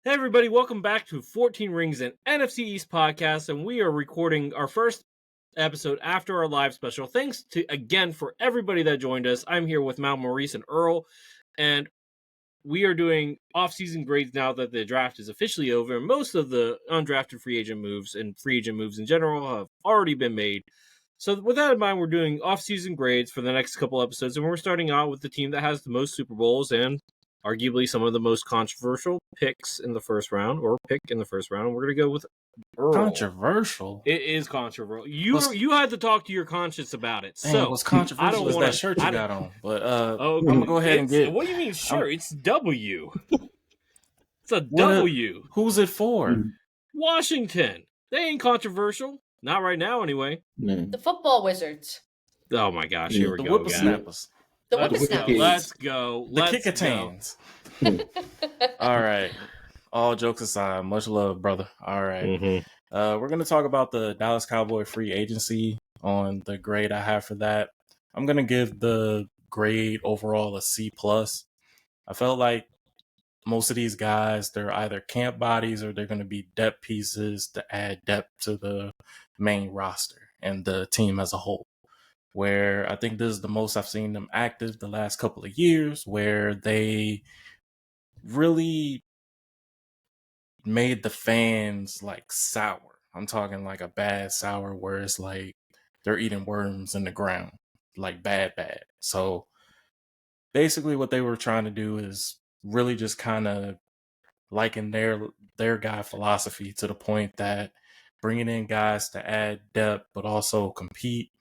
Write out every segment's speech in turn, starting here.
Hey everybody, welcome back to 14 Rings and NFC East podcast, and we are recording our first episode after our live special. Thanks to again for everybody that joined us. I'm here with Mal, Maurice, and Earl, and we are doing off-season grades now that the draft is officially over. Most of the undrafted free agent moves and free agent moves in general have already been made. So with that in mind, we're doing off-season grades for the next couple episodes, and we're starting out with the team that has the most Super Bowls and arguably some of the most controversial picks in the first round, or pick in the first round. We're going to go with Earl. Controversial? It is controversial. You had to talk to your conscience about it. Dang, so what's controversial is that shirt you got on. But I'm going to go ahead and get... What do you mean shirt? It's W. It's a W. Who's it for? Washington. They ain't controversial. Not right now, anyway. The football wizards. Oh, my gosh. Here we the go. Whippersnappers. The whippersnappers. Let's go. The Kickatans. All right. All jokes aside, much love, brother. All right. Mm-hmm. We're going to talk about the Dallas Cowboy free agency on the grade I have for that. I'm going to give the grade overall a C+. I felt like most of these guys, they're either camp bodies or they're going to be depth pieces to add depth to the main roster and the team as a whole. Where I think this is the most I've seen them active the last couple of years, where they really made the fans like sour. I'm talking like a bad sour where it's like they're eating worms in the ground, like bad. So basically what they were trying to do is really just kind of liken their guy philosophy to the point that bringing in guys to add depth, but also compete.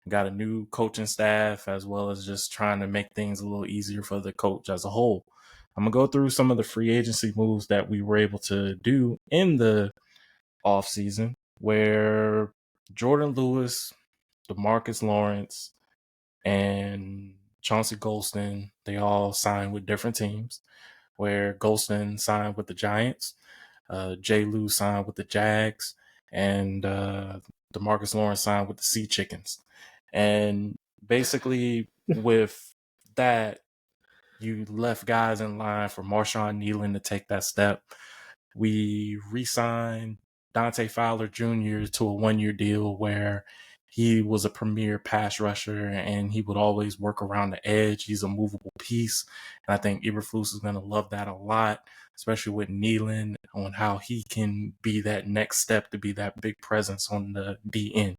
Got a new coaching staff, as well as just trying to make things a little easier for the coach as a whole. I'm going to go through some of the free agency moves that we were able to do in the offseason, where Jordan Lewis, DeMarcus Lawrence, and Chauncey Golston, they all signed with different teams, where Golston signed with the Giants, Jay Lou signed with the Jags, and DeMarcus Lawrence signed with the Sea Chickens. And basically with that, you left guys in line for Marshawn Nealon to take that step. We re-signed Dante Fowler Jr. to a 1-year deal where he was a premier pass rusher and he would always work around the edge. He's a movable piece. And I think Eberflus is going to love that a lot, especially with Nealon, on how he can be that next step to be that big presence on the DN.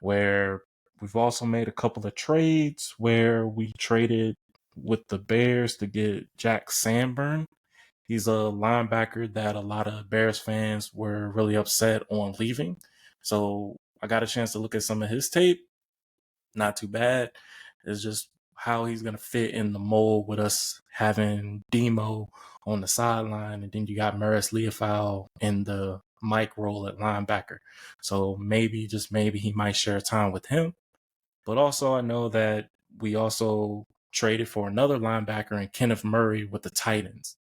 Where we've also made a couple of trades where we traded with the Bears to get Jack Sanborn. He's a linebacker that a lot of Bears fans were really upset on leaving. So I got a chance to look at some of his tape. Not too bad. It's just how he's going to fit in the mold with us having Demo on the sideline. And then you got Maris Leofau in the Mike role at linebacker. So maybe, just maybe, he might share time with him. But also I know that we also traded for another linebacker in Kenneth Murray with the Titans.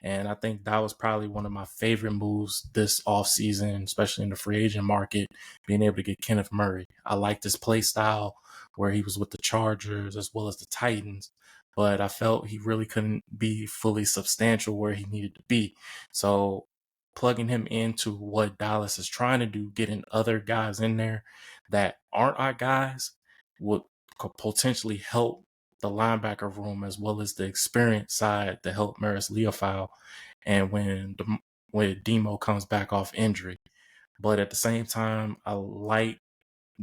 And I think that was probably one of my favorite moves this offseason, especially in the free agent market, being able to get Kenneth Murray. I liked his play style where he was with the Chargers as well as the Titans, but I felt he really couldn't be fully substantial where he needed to be. So plugging him into what Dallas is trying to do, getting other guys in there that aren't our guys, could potentially help the linebacker room as well as the experience side to help Maris Leofau and when Demo comes back off injury. But at the same time, I like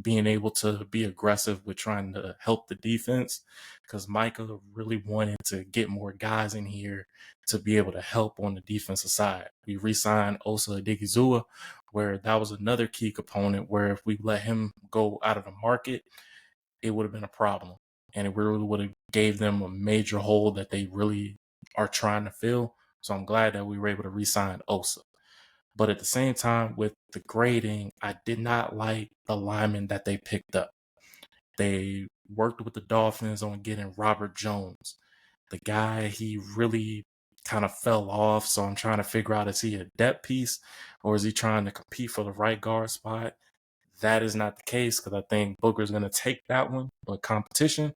being able to be aggressive with trying to help the defense, because Micah really wanted to get more guys in here to be able to help on the defensive side. We re-signed Osa Odigizua, where that was another key component where if we let him go out of the market, it would have been a problem. And it really would have gave them a major hole that they really are trying to fill. So I'm glad that we were able to re-sign Osa. But at the same time, with the grading, I did not like the linemen that they picked up. They worked with the Dolphins on getting Robert Jones. The guy, he really kind of fell off. So I'm trying to figure out, is he a depth piece or is he trying to compete for the right guard spot? That is not the case, because I think Booker's going to take that one. But competition,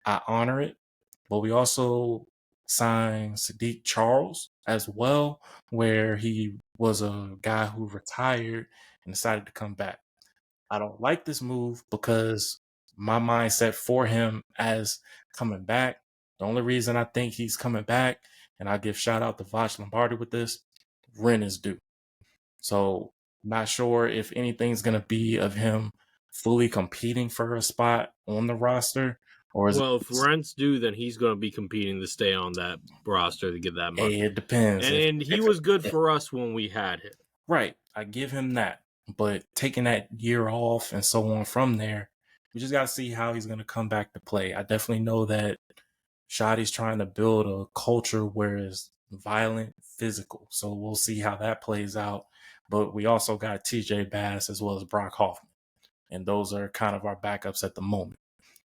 I honor it. But we also sign Sadiq Charles as well, where he was a guy who retired and decided to come back. I don't like this move because my mindset for him as coming back, the only reason I think he's coming back, and I give shout out to Vash Lombardi with this, rent is due. So not sure if anything's going to be of him fully competing for a spot on the roster. Or is Well, if rent's due, then he's going to be competing to stay on that roster to get that money. it depends. And he was good for us when we had him. Right. I give him that. But taking that year off and so on from there, we just got to see how he's going to come back to play. I definitely know that Shotty's trying to build a culture where it's violent, physical. So we'll see how that plays out. But we also got TJ Bass as well as Brock Hoffman. And those are kind of our backups at the moment.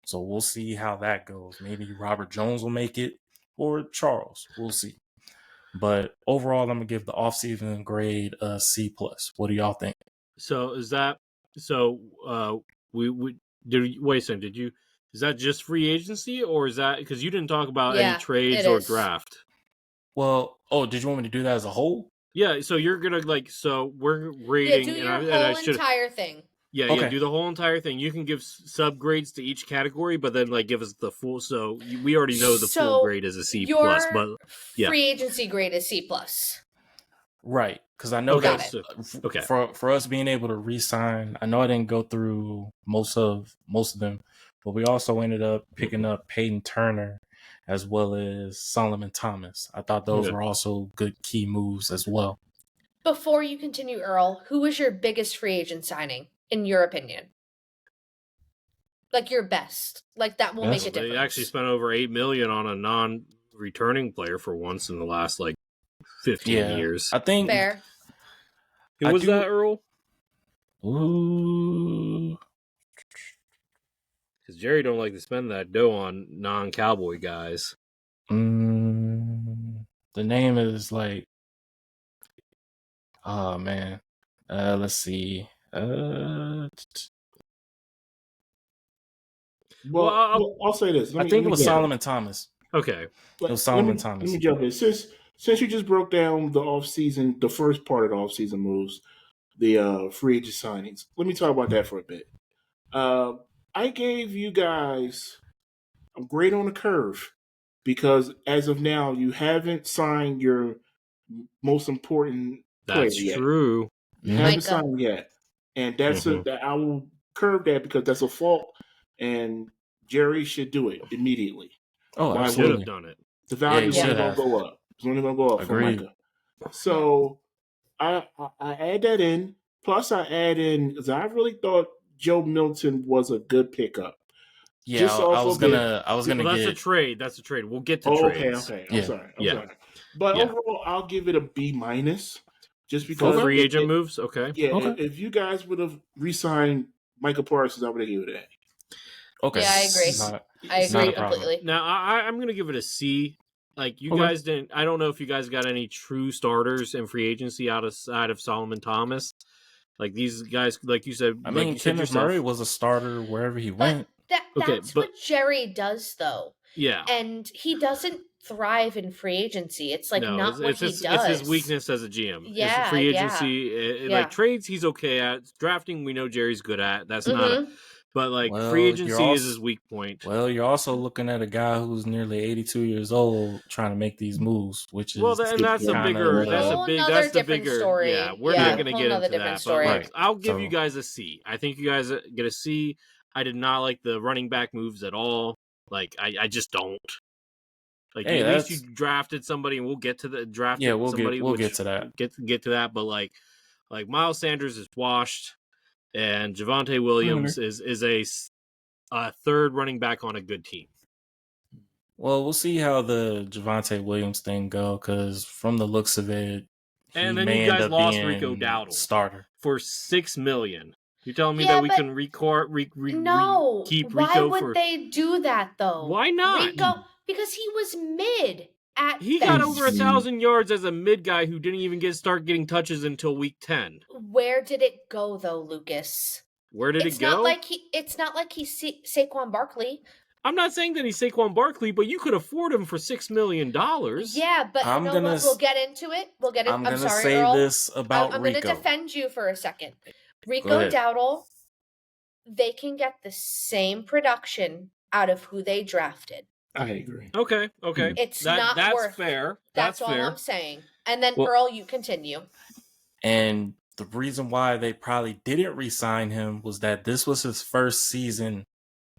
So we'll see how that goes. Maybe Robert Jones will make it or Charles. We'll see. But overall, I'm going to give the offseason grade a C+. What do y'all think? So is that we did wait a second, did you is that just free agency or is that because you didn't talk about Yeah, any trades it or is. draft? Well, did you want me to do that as a whole? Yeah, so you're gonna so we're rating do your and whole I should entire thing. yeah, Okay. do the whole entire thing. You can give subgrades to each category, but then give us the full. So we already know the full grade is a C+, Your but yeah. free agency grade is C+. Right, because I know Okay, that so- okay. for us being able to re-sign, I know I didn't go through most of them, but we also ended up picking up Peyton Turner as well as Solomon Thomas. I thought those Okay. were also good key moves as well. Before you continue, Earl, who was your biggest free agent signing, in your opinion? Like your best. Like that will make a difference. They actually spent over $8 million on a non-returning player for once in the last 15 years. I think Fair. Who was that, Earl? Ooh. Because Jerry don't like to spend that dough on non-Cowboy guys. The name is oh man. Let's see. Well, I'll say this. I think it was Solomon Thomas. Okay. It was Solomon Thomas. Let me jump in. Since you just broke down the offseason, the first part of the offseason moves, the free agent signings, let me talk about that for a bit. I gave you guys a grade on the curve because as of now, you haven't signed your most important player That's yet. true. You haven't signed yet. And that's I will curve that because that's a fault. And Jerry should do it immediately. Oh, I should have done it. The value is only going to go up. It's only going to go up for Micah. So I add that in. Plus, I add in because I really thought Joe Milton was a good pickup. Yeah, I was gonna. That's a trade. That's a trade. We'll get to trades. Okay. I'm sorry. But overall, I'll give it a B-, just because for free agent moves. Okay. Yeah. Okay. If you guys would have re-signed Michael Parsons, I would have given it an A. Okay. Yeah, I agree. I agree completely. Now I'm going to give it a C. You guys didn't. I don't know if you guys got any true starters in free agency outside of Solomon Thomas. These guys, like you said. I mean, Kenneth Murray was a starter wherever he went. That's what Jerry does, though. Yeah, and he doesn't thrive in free agency. It's not what he does. It's his weakness as a GM. Yeah, it's free agency. Trades, he's okay at. Drafting, we know Jerry's good at. That's not. But free agency is his weak point. Well, you're also looking at a guy who's nearly 82 years old trying to make these moves, which is that's the bigger story. Yeah, we're not going to get into that. But I'll give you guys a C. I think you guys get a C. I did not like the running back moves at all. I just don't. At least you drafted somebody, and we'll get to the draft. Yeah, we'll get to that. Get to that. But Miles Sanders is washed. And Javonte Williams is a third running back on a good team. Well, we'll see how the Javonte Williams thing go, because from the looks of it, and then you guys lost Rico Dowdle starter for $6 million. You're telling me that we can keep Rico? Why would they do that though? Why not? Rico, because he was mid. He got over 1,000 yards as a mid guy who didn't even start getting touches until week 10. Where did it go though, Lucas? Where did it go? It's not like he's Saquon Barkley. I'm not saying that he's Saquon Barkley, but you could afford him for $6 million. Yeah, but you know what? We'll get into it. I'm I'm gonna sorry, say Earl. this about I'm going to Rico. defend you for a second. Go Rico ahead. Dowdle, they can get the same production out of who they drafted. I agree. Okay. It's that's worth fair. That's all fair. I'm saying. And then, Well, Earl, you continue. And the reason why they probably didn't re-sign him was that this was his first season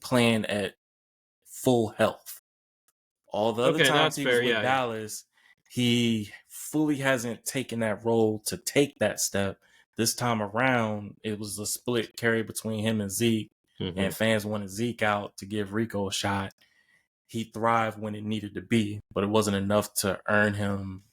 playing at full health. All the other times he was with Dallas, he fully hasn't taken that role to take that step. This time around, it was a split carry between him and Zeke, and fans wanted Zeke out to give Rico a shot. He thrived when it needed to be, but it wasn't enough to earn him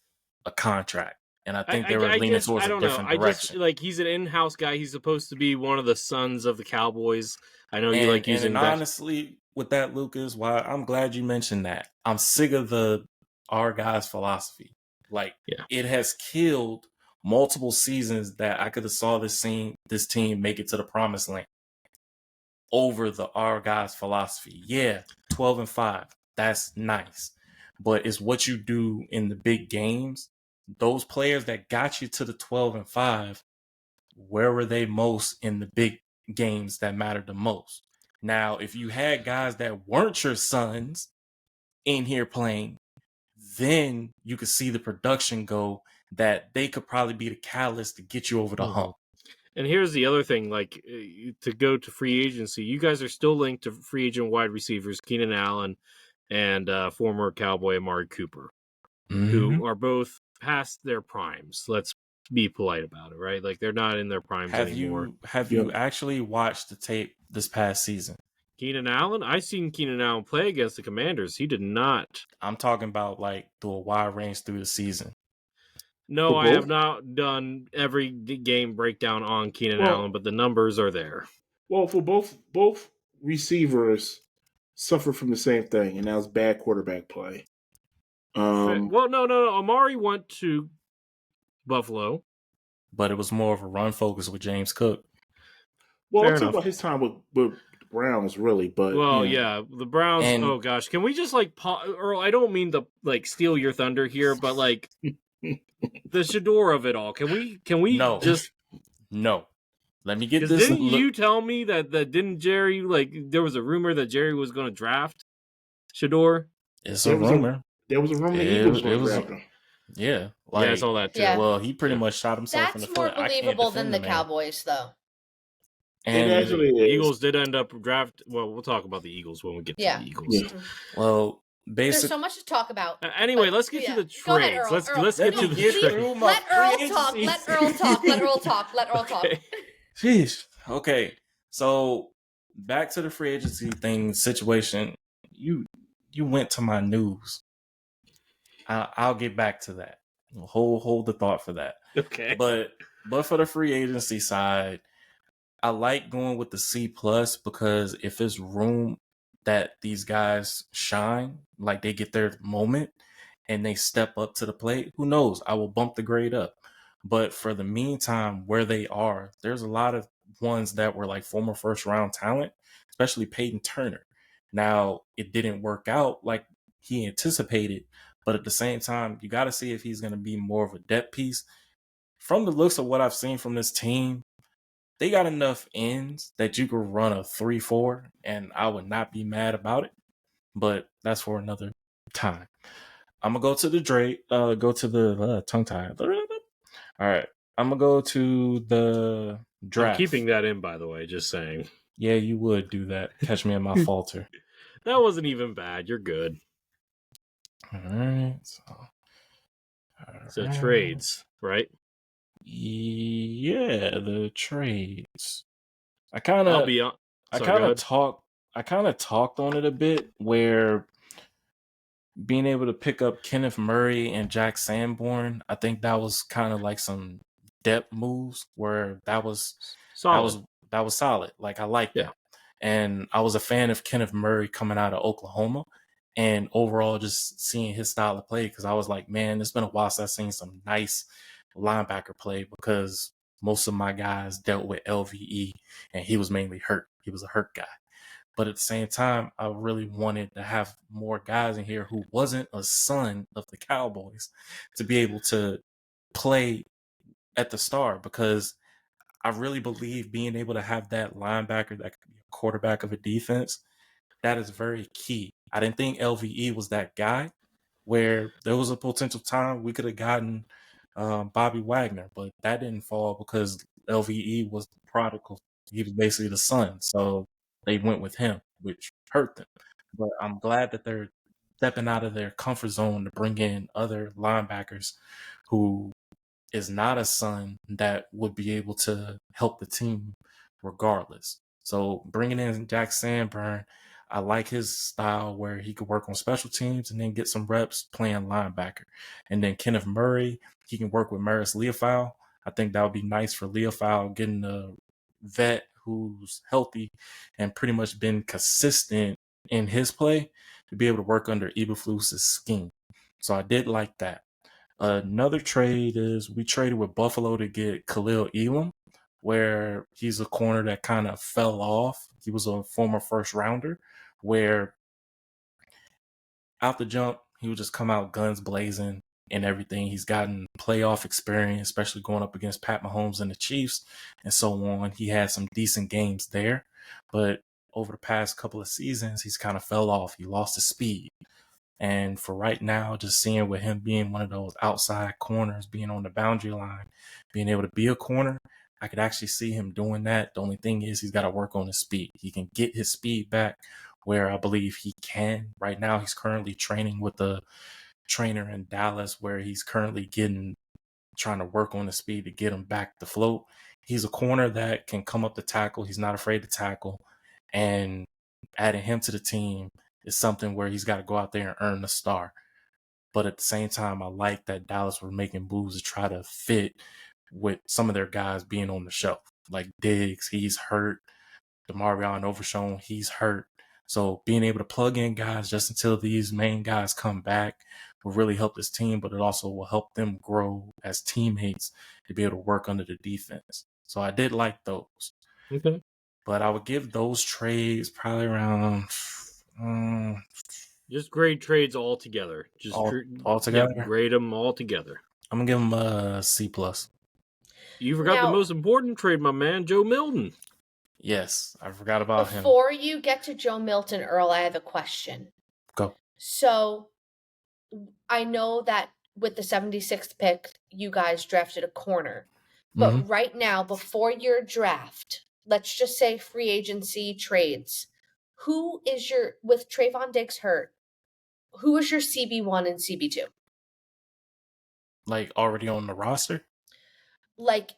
a contract. And I think they were leaning towards a different direction. Like, he's an in-house guy. He's supposed to be one of the sons of the Cowboys. I know you like using that. Honestly, with that, Lucas, why I'm glad you mentioned that. I'm sick of our guys' philosophy. Like, it has killed multiple seasons that I could have saw this team make it to the promised land over the our guys' philosophy. Yeah, 12-5. That's nice. But it's what you do in the big games. Those players that got you to the 12-5, where were they most in the big games that mattered the most? Now, if you had guys that weren't your sons in here playing, then you could see the production go that they could probably be the catalyst to get you over the hump. And here's the other thing, like, to go to free agency, you guys are still linked to free agent wide receivers, Keenan Allen and former Cowboy Amari Cooper, who are both past their primes. Let's be polite about it, right? Like, they're not in their primes anymore. Have you actually watched the tape this past season? Keenan Allen? I seen Keenan Allen play against the Commanders. He did not. I'm talking about, like, through a wide range through the season. No, I have not done every game breakdown on Keenan Allen, but the numbers are there. Well, for both receivers suffer from the same thing, and that was bad quarterback play. Well, no. Amari went to Buffalo, but it was more of a run focus with James Cook. Well, I'm talking about his time with the Browns, really. But the Browns. Oh gosh, can we just Earl? I don't mean to steal your thunder here, but the Shador of it all. Can we No. Let me get this. Didn't you tell me that didn't Jerry, there was a rumor that Jerry was going to draft Shador? It's a rumor. There was a rumor the Eagles were drafting him. Yeah. I saw that too. Yeah. Well, he pretty much shot himself in the foot. That's more believable than the Cowboys, though. And actually, the Eagles did end up Well, we'll talk about the Eagles when we get to the Eagles. Yeah. Well, there's so much to talk about. Anyway, let's get to the trades. Ahead, Let's get to the trades. Let Earl talk. Let Earl talk. Jeez. Okay. So back to the free agency situation. You went to my news. I'll get back to that. Hold the thought for that. Okay. But for the free agency side, I like going with the C+ because if it's room that these guys shine, like they get their moment and they step up to the plate, who knows? I will bump the grade up. But for the meantime, where they are, there's a lot of ones that were like former first round talent, especially Peyton Turner. Now, it didn't work out like he anticipated, but at the same time, you got to see if he's going to be more of a depth piece. From the looks of what I've seen from this team, they got enough ends that you could run a 3-4, and I would not be mad about it. But that's for another time. I'm gonna go to the tongue tie. All right, I'm gonna go to the draft. I'm keeping that in, by the way. Just saying. Yeah, you would do that. Catch me in my falter. That wasn't even bad. You're good. All right. So trades, right? Yeah, the trades. I kind of talked on it a bit, where being able to pick up Kenneth Murray and Jack Sanborn, I think that was kind of like some depth moves where that was solid. That was solid. Like, I like that. And I was a fan of Kenneth Murray coming out of Oklahoma, and overall just seeing his style of play, because I was like, man, it's been a while since I've seen some nice linebacker play, because most of my guys dealt with LVE and he was mainly hurt. He was a hurt guy. But at the same time, I really wanted to have more guys in here who wasn't a son of the Cowboys to be able to play at the star, because I really believe being able to have that linebacker that could be a quarterback of a defense, that is very key. I didn't think LVE was that guy, where there was a potential time we could have gotten Bobby Wagner, but that didn't fall because LVE was the prodigal. He was basically the son, so they went with him, which hurt them. But I'm glad that they're stepping out of their comfort zone to bring in other linebackers who is not a son that would be able to help the team regardless. So bringing in Jack Sanborn, I like his style where he could work on special teams and then get some reps playing linebacker. And then Kenneth Murray, he can work with Maris Leofau. I think that would be nice for Leofau, getting a vet who's healthy and pretty much been consistent in his play to be able to work under Eberflus's scheme. So I did like that. Another trade is we traded with Buffalo to get Khalil Elam, where he's a corner that kind of fell off. He was a former first rounder, where out the jump, he would just come out guns blazing and everything. He's gotten playoff experience, especially going up against Pat Mahomes and the Chiefs and so on. He had some decent games there, but over the past couple of seasons, he's kind of fell off. He lost his speed. And for right now, just seeing with him being one of those outside corners, being on the boundary line, being able to be a corner, I could actually see him doing that. The only thing is he's got to work on his speed. He can get his speed back where I believe he can. Right now, he's currently training with a trainer in Dallas where he's currently trying to work on the speed to get him back to float. He's a corner that can come up to tackle. He's not afraid to tackle. And adding him to the team is something where he's got to go out there and earn the star. But at the same time, I like that Dallas were making moves to try to fit with some of their guys being on the shelf. Like Diggs, he's hurt. DeMarion Overshown, he's hurt. So being able to plug in guys just until these main guys come back will really help this team, but it also will help them grow as teammates to be able to work under the defense. So I did like those. Okay. But I would give those trades probably around just grade trades all together. Just all together. Yeah, grade them all together. I'm gonna give them a C+. You forgot the most important trade, my man, Joe Milton. Yes, I forgot about him. Before you get to Joe Milton, Earl, I have a question. Go. So I know that with the 76th pick, you guys drafted a corner. But right now, before your draft, let's just say free agency trades, who is with Trayvon Diggs hurt, who is your CB1 and CB2? Like already on the roster? Like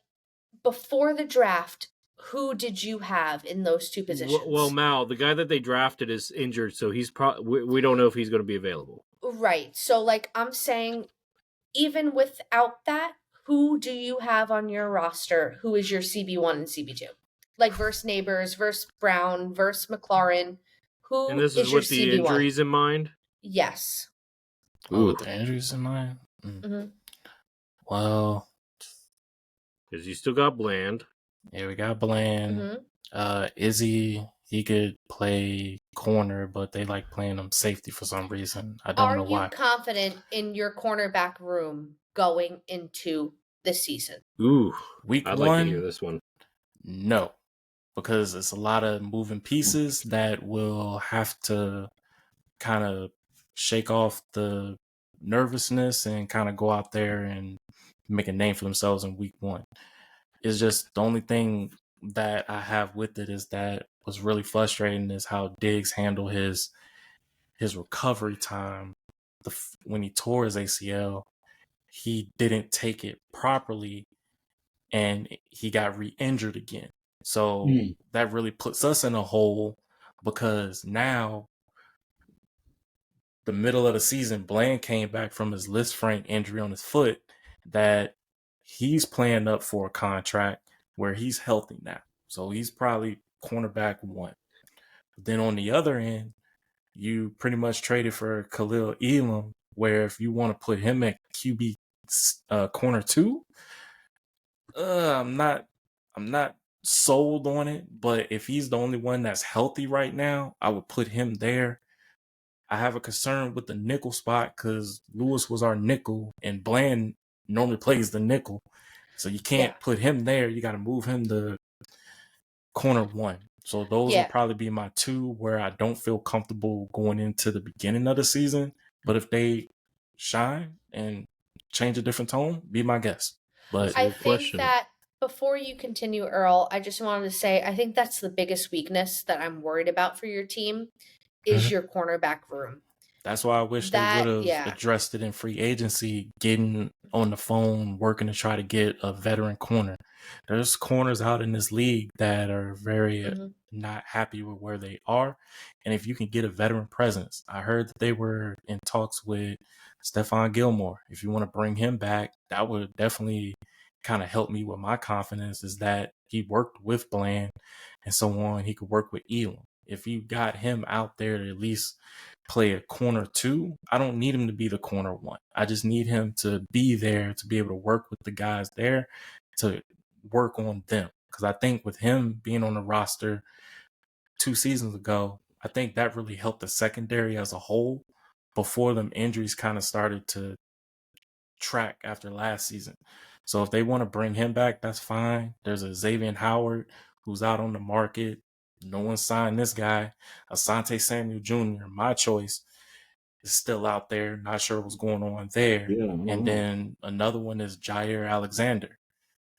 before the draft, who did you have in those two positions? Well, Mal, the guy that they drafted is injured, so he's we don't know if he's going to be available. Right. So, like, I'm saying, even without that, who do you have on your roster? Who is your CB1 and CB2? Like versus Neighbors, versus Brown, versus McLaurin. Who and this is with the CB1? Injuries in mind? Yes. Ooh, with the injuries in mind? Well, because you still got Bland. Yeah, we got Bland. Izzy, he could play corner, but they like playing him safety for some reason. I don't know why. Are you confident in your cornerback room going into this season? Ooh, Week I'd 1, like to hear this one. No, because it's a lot of moving pieces that will have to kind of shake off the nervousness and kind of go out there and make a name for themselves in week 1. It's just the only thing that I have with it is that was really frustrating is how Diggs handled his recovery time. When he tore his ACL, he didn't take it properly and he got re-injured again. So that really puts us in a hole because now the middle of the season, Bland came back from his Lisfranc injury on his foot that he's playing up for a contract where he's healthy now. So he's probably cornerback 1. But then on the other end, you pretty much traded for Khalil Elam, where if you want to put him at QB corner 2, I'm not sold on it, but if he's the only one that's healthy right now, I would put him there. I have a concern with the nickel spot because Lewis was our nickel and Bland normally plays the nickel. So you can't put him there. You got to move him to corner one. So those will probably be my two where I don't feel comfortable going into the beginning of the season. But if they shine and change a different tone, be my guest. But I think that before you continue, Earl, I just wanted to say I think that's the biggest weakness that I'm worried about for your team is your cornerback room. That's why I wish they would have addressed it in free agency, getting on the phone, working to try to get a veteran corner. There's corners out in this league that are very not happy with where they are. And if you can get a veteran presence, I heard that they were in talks with Stephon Gilmore. If you want to bring him back, that would definitely kind of help me with my confidence, is that he worked with Bland and so on. He could work with Elam. If you got him out there to at least play a corner two, I don't need him to be the corner one. I just need him to be there to be able to work with the guys there, to work on them. Because I think with him being on the roster 2 seasons ago, I think that really helped the secondary as a whole before them injuries kind of started to track after last season. So if they want to bring him back, that's fine. There's a Xavier Howard who's out on the market. No one signed this guy. Asante Samuel Jr., my choice, is still out there. Not sure what's going on there. And then another one is Jair Alexander.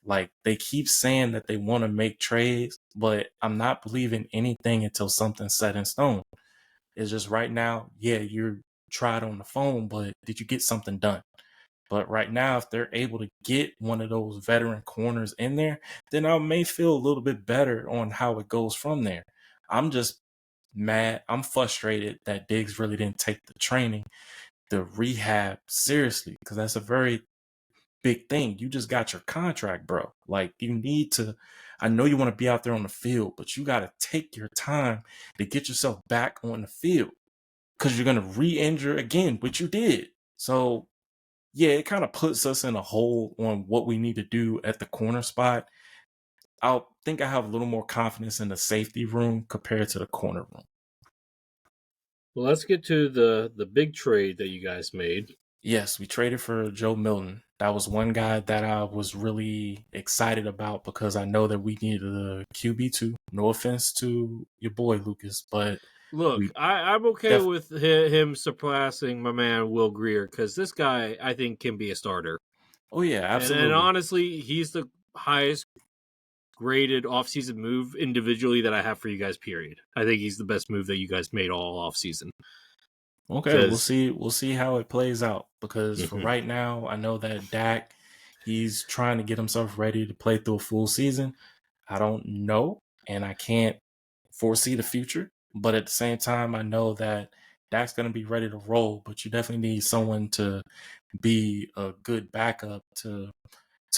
Like, they keep saying that they want to make trades, but I'm not believing anything until something's set in stone. It's just right now, you're tried on the phone, but did you get something done? But right now, if they're able to get one of those veteran corners in there, then I may feel a little bit better on how it goes from there. I'm just mad. I'm frustrated that Diggs really didn't take the training, the rehab seriously, because that's a very big thing. You just got your contract, bro. Like, you need to, I know you want to be out there on the field, but you got to take your time to get yourself back on the field, because you're going to re-injure again, which you did. So, it kind of puts us in a hole on what we need to do at the corner spot. I think I have a little more confidence in the safety room compared to the corner room. Well, let's get to the big trade that you guys made. Yes, we traded for Joe Milton. That was one guy that I was really excited about because I know that we needed a QB2. No offense to your boy, Lucas, but look, I'm okay with him surpassing my man Will Grier, because this guy, I think, can be a starter. Oh, yeah, absolutely. And honestly, he's the highest graded offseason move individually that I have for you guys, period. I think he's the best move that you guys made all offseason. Okay, we'll see how it plays out, because for right now, I know that Dak, he's trying to get himself ready to play through a full season. I don't know, and I can't foresee the future, but at the same time, I know that Dak's going to be ready to roll, but you definitely need someone to be a good backup to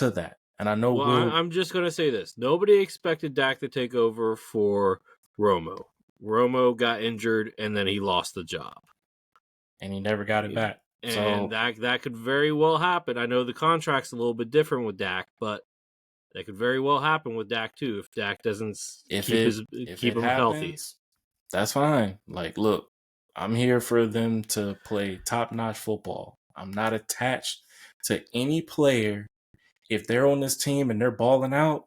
that. And I know I'm just going to say this. Nobody expected Dak to take over for Romo. Romo got injured, and then he lost the job. And he never got it back. And so that could very well happen. I know the contract's a little bit different with Dak, but that could very well happen with Dak too if Dak doesn't keep him healthy. That's fine. Like, look, I'm here for them to play top-notch football. I'm not attached to any player. If they're on this team and they're balling out,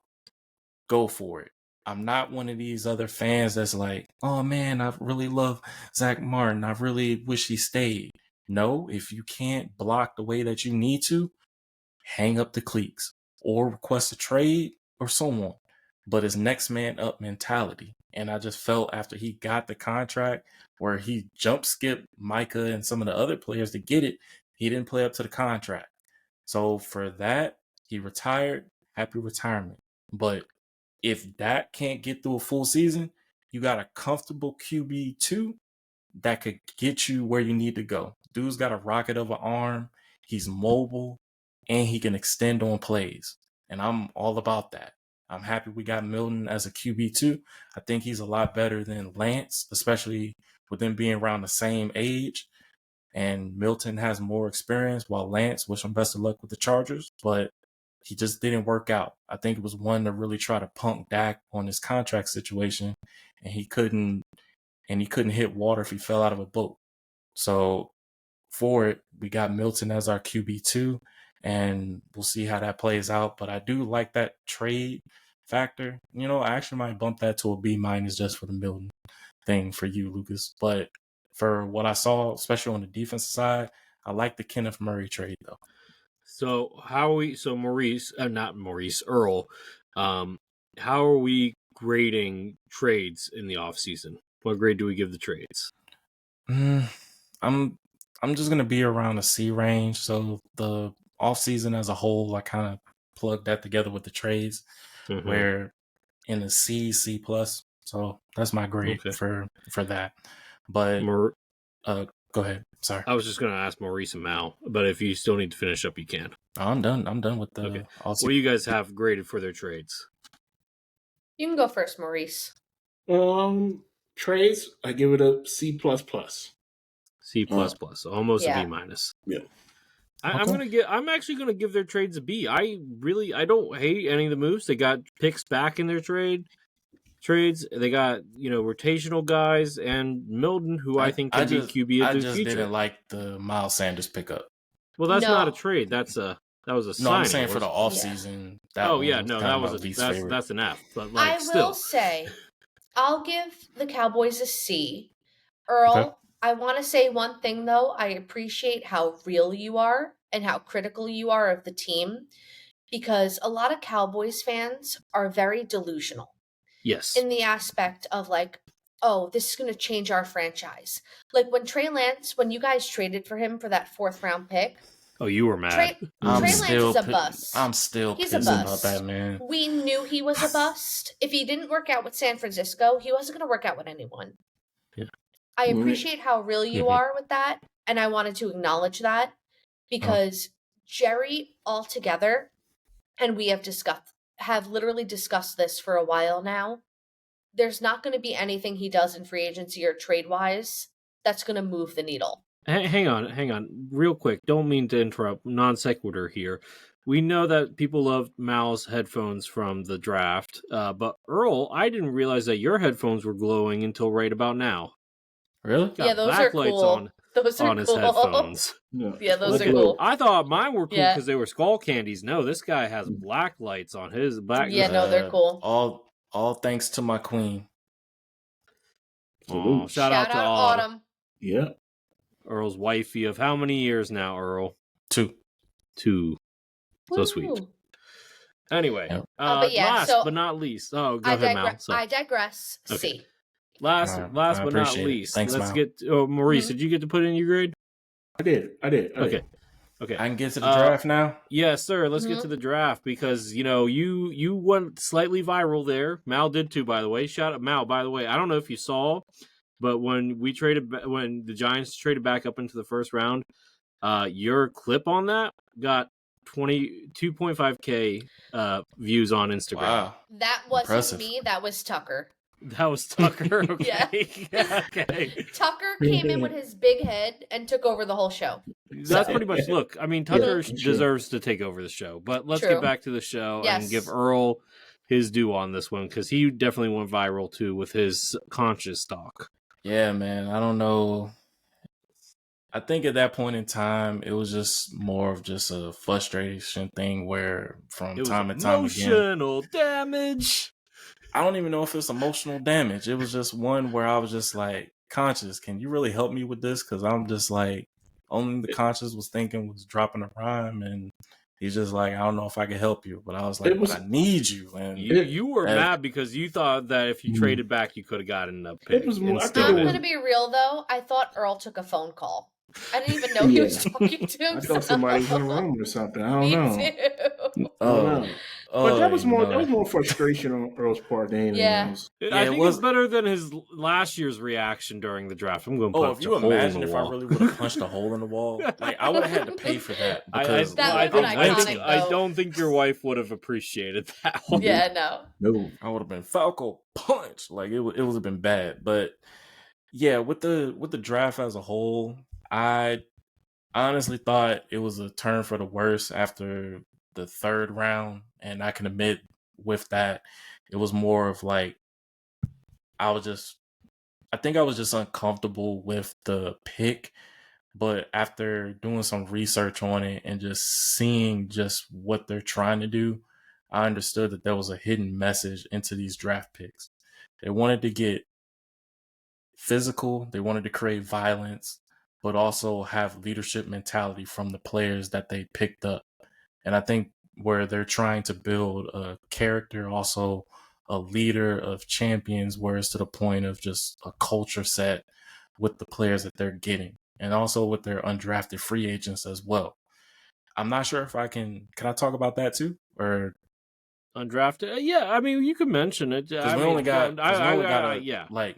go for it. I'm not one of these other fans that's like, oh man, I really love Zach Martin. I really wish he stayed. No, if you can't block the way that you need to, hang up the cleats or request a trade or so on. But it's next man up mentality. And I just felt after he got the contract where he jump skipped Micah and some of the other players to get it, he didn't play up to the contract. So for that, he retired. Happy retirement. But if Dak can't get through a full season, you got a comfortable QB2 that could get you where you need to go. Dude's got a rocket of an arm. He's mobile, and he can extend on plays. And I'm all about that. I'm happy we got Milton as a QB2. I think he's a lot better than Lance, especially with them being around the same age. And Milton has more experience, while Lance, wish him best of luck with the Chargers, but he just didn't work out. I think it was one to really try to punk Dak on his contract situation, and he couldn't hit water if he fell out of a boat. So for it, we got Milton as our QB2, and we'll see how that plays out. But I do like that trade factor. I actually might bump that to a B- just for the Milton thing for you, Lucas. But for what I saw, especially on the defensive side, I like the Kenneth Murray trade though. So Earl, how are we grading trades in the offseason? What grade do we give the trades? I'm just gonna be around the C range. So the offseason as a whole, I kind of plugged that together with the trades, where in the C plus. So that's my grade for that. But go ahead. Sorry, I was just gonna ask Maurice and Mal, but if you still need to finish up, you can. I'm done with the. Okay. What do you guys have graded for their trades? You can go first, Maurice. Trades, I give it a C++. C++, almost a B-. Yeah. I'm actually gonna give their trades a B. I don't hate any of the moves. They got picks back in their trades. They got rotational guys and Milton, who I think can be QB of the future. I just didn't like the Miles Sanders pickup. Well, that's not a trade. That was a signing. No, I'm saying for the offseason. Yeah. That's an F. But will say, I'll give the Cowboys a C. Earl, okay. I want to say one thing though. I appreciate how real you are and how critical you are of the team, because a lot of Cowboys fans are very delusional. Yes. In the aspect of like, oh, this is going to change our franchise. Like when Trey Lance, when you guys traded for him for that 4th round pick. Oh, you were mad. Trey Lance is a bust. I'm still pissed about that, man. We knew he was a bust. If he didn't work out with San Francisco, he wasn't going to work out with anyone. Yeah. I appreciate how real you are with that, and I wanted to acknowledge that because Jerry altogether, and we have literally discussed this for a while now. There's not going to be anything he does in free agency or trade-wise that's going to move the needle. Hang on. Real quick. Don't mean to interrupt. Non sequitur here. We know that people love Mal's headphones from the draft, but Earl, I didn't realize that your headphones were glowing until right about now. Really? Yeah, those are cool. Those are on his headphones. Yeah, those are cool. I thought mine were cool because they were skull candies. No, this guy has black lights on his back. Yeah, no, they're cool. All thanks to my queen. Oh, shout out to Autumn. Yeah. Earl's wifey of how many years now, Earl? 2. So sweet. Anyway, but last but not least. Oh, go ahead, Mal. I digress. Okay. C. Last but not least. Thanks, let's Mal. get. Maurice, did you get to put in your grade? I did. Okay. I can get to the draft now. Yes, sir. Let's get to the draft because you went slightly viral there. Mal did too, by the way. Shout out Mal. By the way, I don't know if you saw, but when the Giants traded back up into the first round, your clip on that got 2.5K views on Instagram. Wow. That wasn't Impressive. Me. That was Tucker. That was Tucker. Okay. Yeah. Okay. Tucker came in with his big head and took over the whole show. That's pretty much. Look, I mean, Tucker deserves to take over the show, but let's get back to the show and give Earl his due on this one because he definitely went viral too with his conscious talk. Yeah, man. I don't know. I think at that point in time, it was just more of just a frustration thing where from time to time emotional damage. I don't even know if it's emotional damage. It was just one where I was just like, Conscious, can you really help me with this? Because I'm just like, only the Conscious was thinking was dropping a rhyme, and he's just like, I don't know if I can help you. But I was like, but I need you. And you were mad because you thought that if you traded back, you could have gotten a pick. I'm going to be real, though. I thought Earl took a phone call. I didn't even know he was talking to himself. I thought somebody was in the room or something. I don't know. Me too. But that was more frustration on Earl's part than anything else. I think it's better than his last year's reaction during the draft. I'm going to punch if you imagine if I really would have punched a hole in the wall, like I would have had to pay for that. Because I don't think your wife would have appreciated that one. Yeah, no. I would have been Falco punch. Like it would have been bad. But yeah, with the draft as a whole, I honestly thought it was a turn for the worse after the third round, and I can admit with that, it was more of like I think I was just uncomfortable with the pick. But after doing some research on it and just seeing just what they're trying to do, I understood that there was a hidden message into these draft picks. They wanted to get physical, they wanted to create violence, but also have leadership mentality from the players that they picked up. And I think where they're trying to build a character, also a leader of champions, where it's to the point of just a culture set with the players that they're getting, and also with their undrafted free agents as well. I'm not sure if can I talk about that too? Or undrafted? Yeah, I mean, you could mention it. because we only got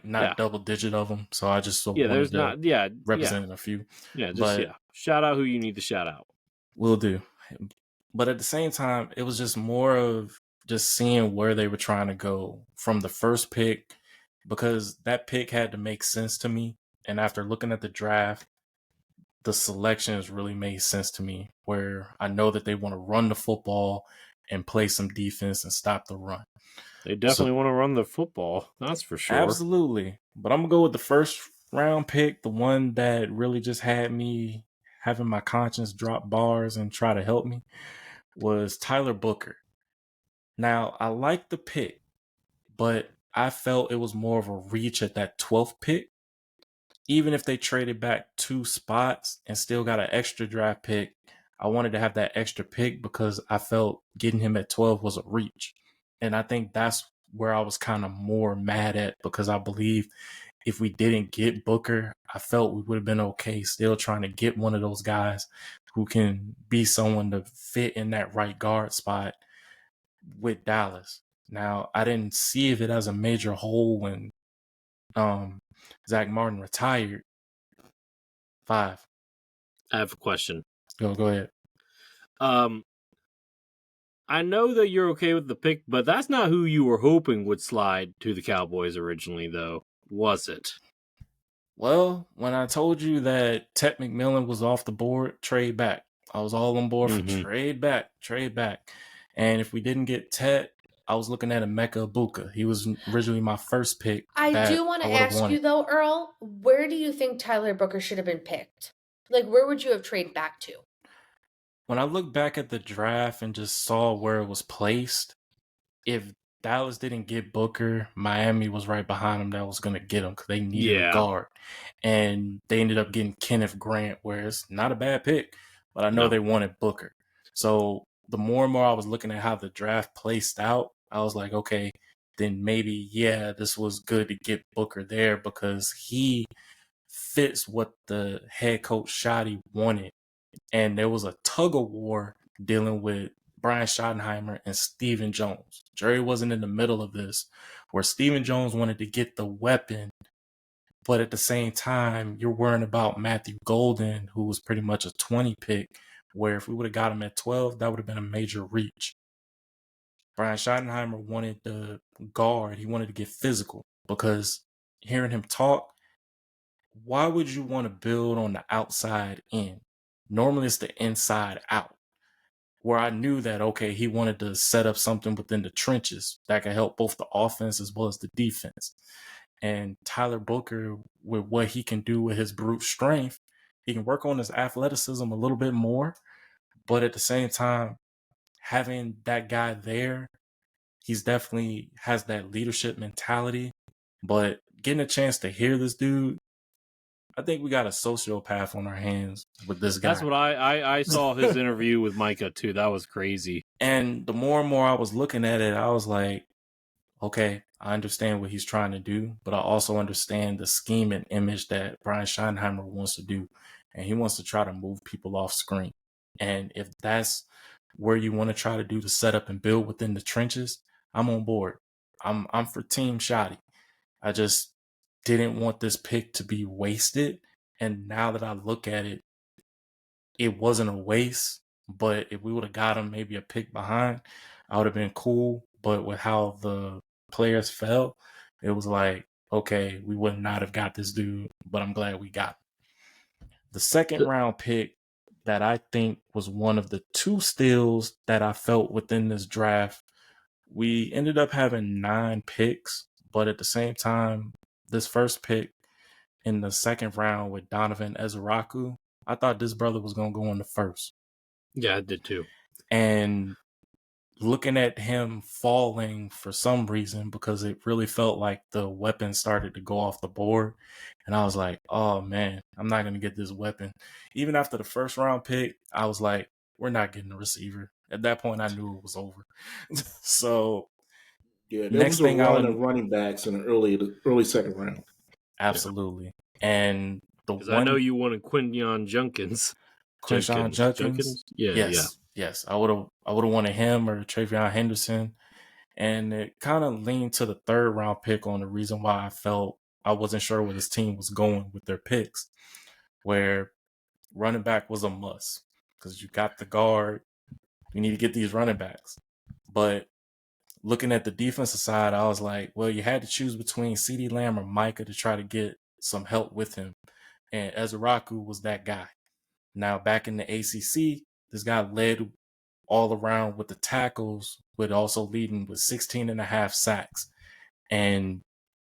not double digit of them, so I just wanted to represent a few. Yeah, just shout out who you need to shout out. Will do. But at the same time, it was just more of just seeing where they were trying to go from the first pick, because that pick had to make sense to me. And after looking at the draft, the selections really made sense to me, where I know that they want to run the football and play some defense and stop the run. They definitely want to run the football. That's for sure. Absolutely. But I'm going to go with the first round pick, the one that really just had me having my conscience drop bars and try to help me, was Tyler Booker. Now, I like the pick, but I felt it was more of a reach at that 12th pick. Even if they traded back 2 spots and still got an extra draft pick, I wanted to have that extra pick because I felt getting him at 12 was a reach. And I think that's where I was kind of more mad at, because I believe if we didn't get Booker, I felt we would have been okay still trying to get one of those guys who can be someone to fit in that right guard spot with Dallas. Now, I didn't see it as a major hole when Zach Martin retired. 5. I have a question. Go ahead. I know that you're okay with the pick, but that's not who you were hoping would slide to the Cowboys originally, though, was it? Well, when I told you that Ted McMillan was off the board, trade back. I was all on board for trade back. And if we didn't get Ted, I was looking at Emeka Ibuka. He was originally my first pick. I do want to ask you, though, Earl, where do you think Tyler Booker should have been picked? Like, where would you have traded back to? When I look back at the draft and just saw where it was placed, if Dallas didn't get Booker, Miami was right behind him that was going to get him because they needed a guard. And they ended up getting Kenneth Grant, where it's not a bad pick, but I know they wanted Booker. So the more and more I was looking at how the draft placed out, I was like, okay, then maybe, this was good to get Booker there because he fits what the head coach Shoddy wanted. And there was a tug of war dealing with Brian Schottenheimer and Stephen Jones. Jerry wasn't in the middle of this, where Stephen Jones wanted to get the weapon, but at the same time, you're worrying about Matthew Golden, who was pretty much a 20 pick, where if we would have got him at 12, that would have been a major reach. Brian Schottenheimer wanted the guard. He wanted to get physical, because hearing him talk, why would you want to build on the outside in? Normally it's the inside out, where I knew that, okay, he wanted to set up something within the trenches that could help both the offense as well as the defense. And Tyler Booker, with what he can do with his brute strength, he can work on his athleticism a little bit more. But at the same time, having that guy there, he's definitely has that leadership mentality. But getting a chance to hear this dude, I think we got a sociopath on our hands with this guy. That's what I saw his interview with Micah too. That was crazy. And the more and more I was looking at it, I was like, okay, I understand what he's trying to do, but I also understand the scheme and image that Brian Schottenheimer wants to do. And he wants to try to move people off screen. And if that's where you want to try to do the setup and build within the trenches, I'm on board. I'm for Team Shoddy. I just didn't want this pick to be wasted. And now that I look at it, it wasn't a waste. But if we would have got him maybe a pick behind, I would have been cool. But with how the players fell, it was like, okay, we would not have got this dude, but I'm glad we got him. The second round pick that I think was one of the 2 steals that I felt within this draft. We ended up having 9 picks, but at the same time, this first pick in the second round with Donovan Ezeraku, I thought this brother was going to go in the first. Yeah, I did too. And looking at him falling for some reason, because it really felt like the weapon started to go off the board. And I was like, oh man, I'm not going to get this weapon. Even after the first round pick, I was like, we're not getting a receiver. At that point, I knew it was over. So Yeah, there next was a thing run of running backs in the early second round. Absolutely. And the Because I know you wanted Quinyon Junkins. Jenkins? Yeah. Yes. I would have wanted him or Travion Henderson. And it kind of leaned to the third round pick on the reason why I felt I wasn't sure where this team was going with their picks, where running back was a must because you got the guard. You need to get these running backs. But looking at the defensive side, I was like, well, you had to choose between CeeDee Lamb or Micah to try to get some help with him. And Ezeraku was that guy. Now, back in the ACC, this guy led all around with the tackles, but also leading with 16 and a half sacks. And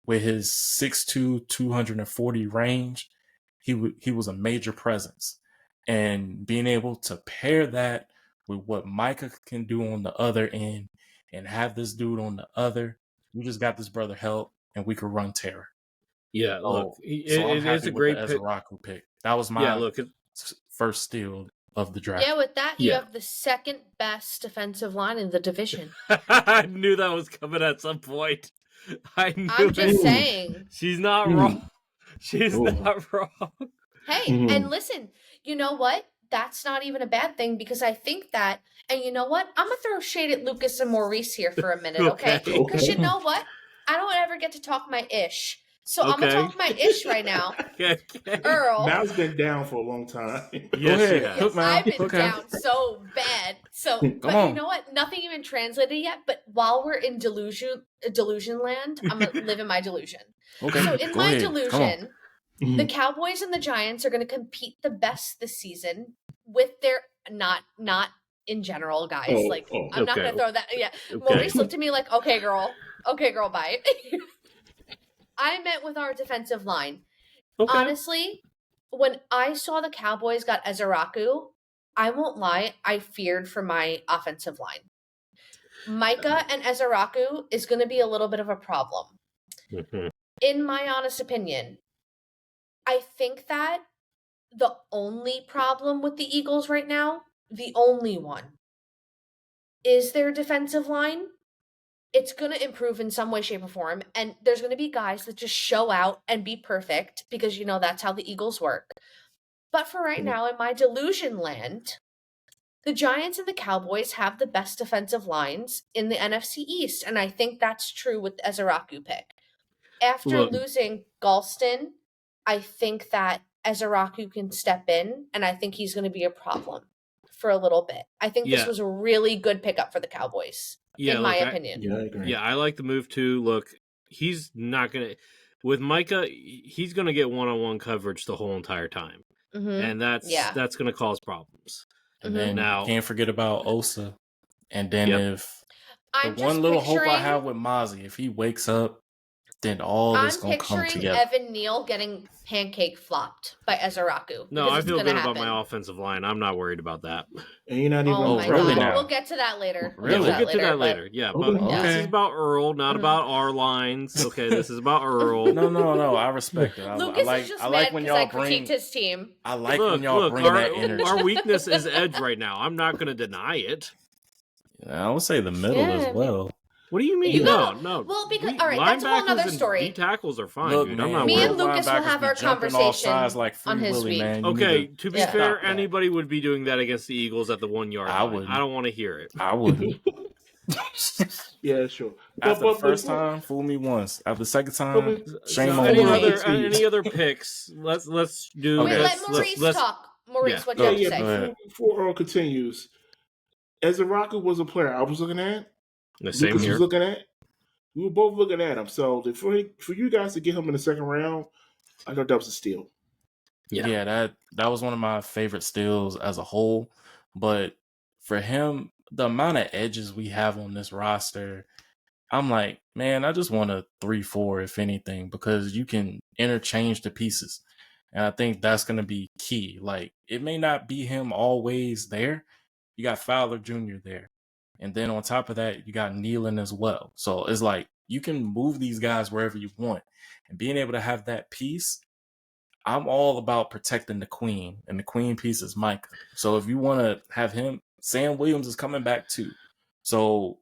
with his 6'2", 240 range, he was a major presence. And being able to pair that with what Micah can do on the other end and have this dude on the other, we just got this brother help and we could run terror. Yeah, look, So I'm it happy is a with great the pick. Ezeraku pick. That was my first steal of the draft. Yeah, with that, you have the second best defensive line in the division. I knew that was coming at some point. I'm just saying. She's not wrong. She's not wrong. Hey, and listen, you know what? That's not even a bad thing because I think that, and you know what? I'm going to throw shade at Lucas and Maurice here for a minute, okay? Because you know what? I don't ever get to talk my ish. So I'm going to talk my ish right now. Earl. Mal's been down for a long time. Yes, I've been down so bad. So, but you know what? Nothing even translated yet. But while we're in delusion land, I'm going to live in my delusion. Okay. So in my delusion, the Cowboys and the Giants are going to compete the best this season with their not in general, guys. I'm not going to throw that. Yeah. Maurice looked at me like, okay, girl, bye. I meant with our defensive line. Okay. Honestly, when I saw the Cowboys got Ezeraku, I won't lie, I feared for my offensive line. Micah and Ezeraku is going to be a little bit of a problem. Mm-hmm. In my honest opinion, I think that the only problem with the Eagles right now, the only one, is their defensive line. It's going to improve in some way, shape, or form. And there's going to be guys that just show out and be perfect because, you know, that's how the Eagles work. But for right now, in my delusion land, the Giants and the Cowboys have the best defensive lines in the NFC East. And I think that's true with the Ezeraku pick. After losing Galston, I think that Ezeraku can step in, and I think he's going to be a problem for a little bit. I think this was a really good pickup for the Cowboys. In my opinion. I agree. Yeah, I like the move too. Look, he's not going to... With Micah, he's going to get one-on-one coverage the whole entire time. Mm-hmm. And that's going to cause problems. And then now, can't forget about Osa. And then if the one little hope I have with Mozzie, if he wakes up, then all this going to come together. I'm picturing Evan Neal getting pancake flopped by Ezeraku. No, I feel good about my offensive line. I'm not worried about that. And you're not even... really now? We'll get to that later. Really? We'll get to that later. Yeah, but this is about Earl, not about our lines. Okay, this is about Earl. No. I respect it. Lucas is just mad because I critiqued his team. I like when y'all bring that energy. Our weakness is edge right now. I'm not going to deny it. I would say the middle as well. What do you mean? No. Well, because all right, that's a whole other story. D tackles are fine, dude. I'm not me and Lucas will have our conversation on his week. Okay, to be fair, anybody would be doing that against the Eagles at the 1 yard line. I don't want to hear it. I wouldn't. Yeah, sure. After the first time, fool me once. After the second time, shame on me. Any other picks? Let's do. Okay. Let Maurice talk. Maurice, what do you have to say? Before Earl continues, Ezeraku was a player I was looking at. The same Lucas here. was looking at. We were both looking at him. So for you guys to get him in the second round, I thought that was a steal. Yeah, that was one of my favorite steals as a whole. But for him, the amount of edges we have on this roster, I'm like, man, I just want a 3-4, if anything, because you can interchange the pieces. And I think that's going to be key. Like, it may not be him always there. You got Fowler Jr. there. And then on top of that, you got Nealon as well. So it's like you can move these guys wherever you want. And being able to have that piece, I'm all about protecting the queen. And the queen piece is Micah. So if you want to have him, Sam Williams is coming back too. So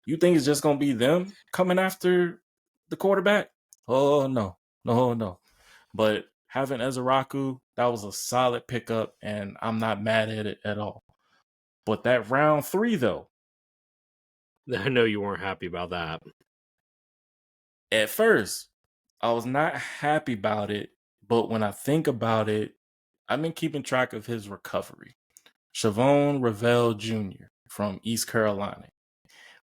you think it's just going to be them coming after the quarterback? Oh, no. No. But having Ezraku, that was a solid pickup, and I'm not mad at it at all. But that round 3, though. I know you weren't happy about that. At first, I was not happy about it, but when I think about it, I've been keeping track of his recovery. Shavon Ravel Jr. from East Carolina.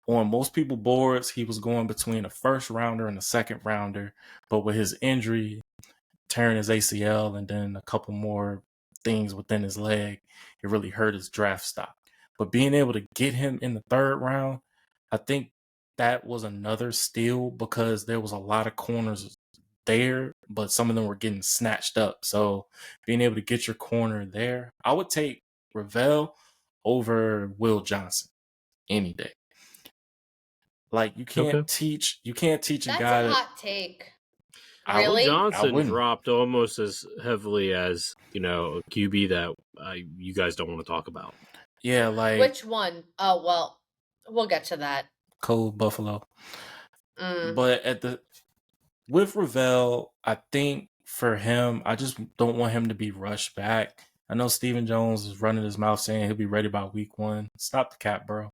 On most people boards, he was going between a first rounder and a second rounder, but with his injury, tearing his ACL and then a couple more things within his leg, it really hurt his draft stock. But being able to get him in the third round, I think that was another steal because there was a lot of corners there, but some of them were getting snatched up. So being able to get your corner there, I would take Ravel over Will Johnson any day. Like you can't teach a guy. That's a hot take. Will Really? Johnson dropped almost as heavily as, a QB that you guys don't want to talk about. Yeah, like which one? Oh well, we'll get to that. Cold Buffalo. But with Ravel, I think for him, I just don't want him to be rushed back. I know Stephen Jones is running his mouth saying he'll be ready by week 1. Stop the cap, bro.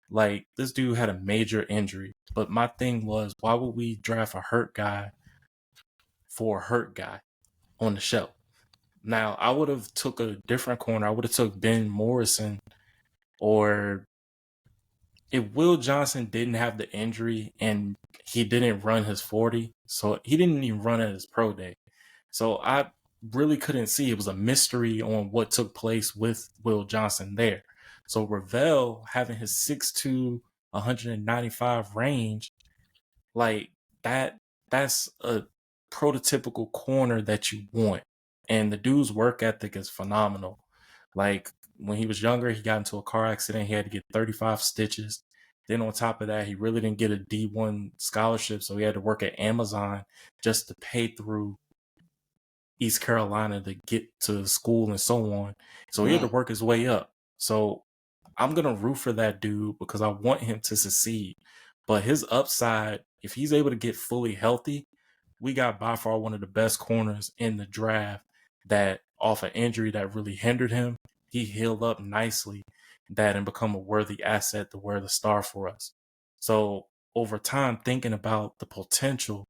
Like, this dude had a major injury. But my thing was, why would we draft a hurt guy for a hurt guy on the show? Now, I would have took a different corner. I would have took Ben Morrison, or if Will Johnson didn't have the injury and he didn't run his 40, so he didn't even run at his pro day. So I really couldn't see. It was a mystery on what took place with Will Johnson there. So Ravel having his 6'2", 195 range, like that's a prototypical corner that you want. And the dude's work ethic is phenomenal. Like, when he was younger, he got into a car accident. He had to get 35 stitches. Then on top of that, he really didn't get a D1 scholarship, so he had to work at Amazon just to pay through East Carolina to get to school and so on. So he had to work his way up. So I'm going to root for that dude because I want him to succeed. But his upside, if he's able to get fully healthy, we got by far one of the best corners in the draft that off an injury that really hindered him, he healed up nicely that and become a worthy asset to wear the star for us. So over time, thinking about the potential,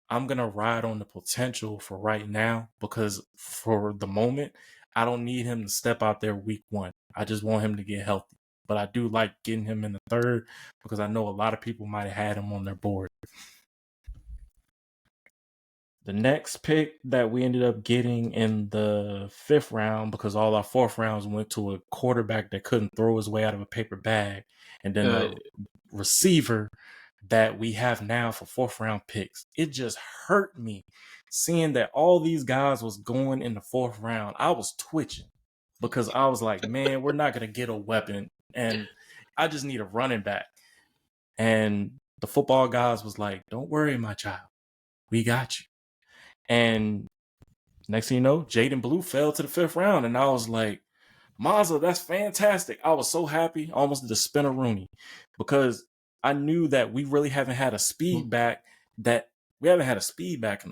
I'm going to ride on the potential for right now because for the moment, I don't need him to step out there week 1. I just want him to get healthy. But I do like getting him in the third because I know a lot of people might have had him on their board. The next pick that we ended up getting in the 5th round, because all our 4th rounds went to a quarterback that couldn't throw his way out of a paper bag, and then the receiver that we have now for 4th round picks. It just hurt me seeing that all these guys was going in the 4th round. I was twitching because I was like, man, we're not going to get a weapon, and I just need a running back. And the football guys was like, don't worry, my child. We got you. And next thing you know, Jaden Blue fell to the 5th round. And I was like, Mazza, that's fantastic. I was so happy. I almost did a spin-a-rooney because I knew that we really haven't had a speed back in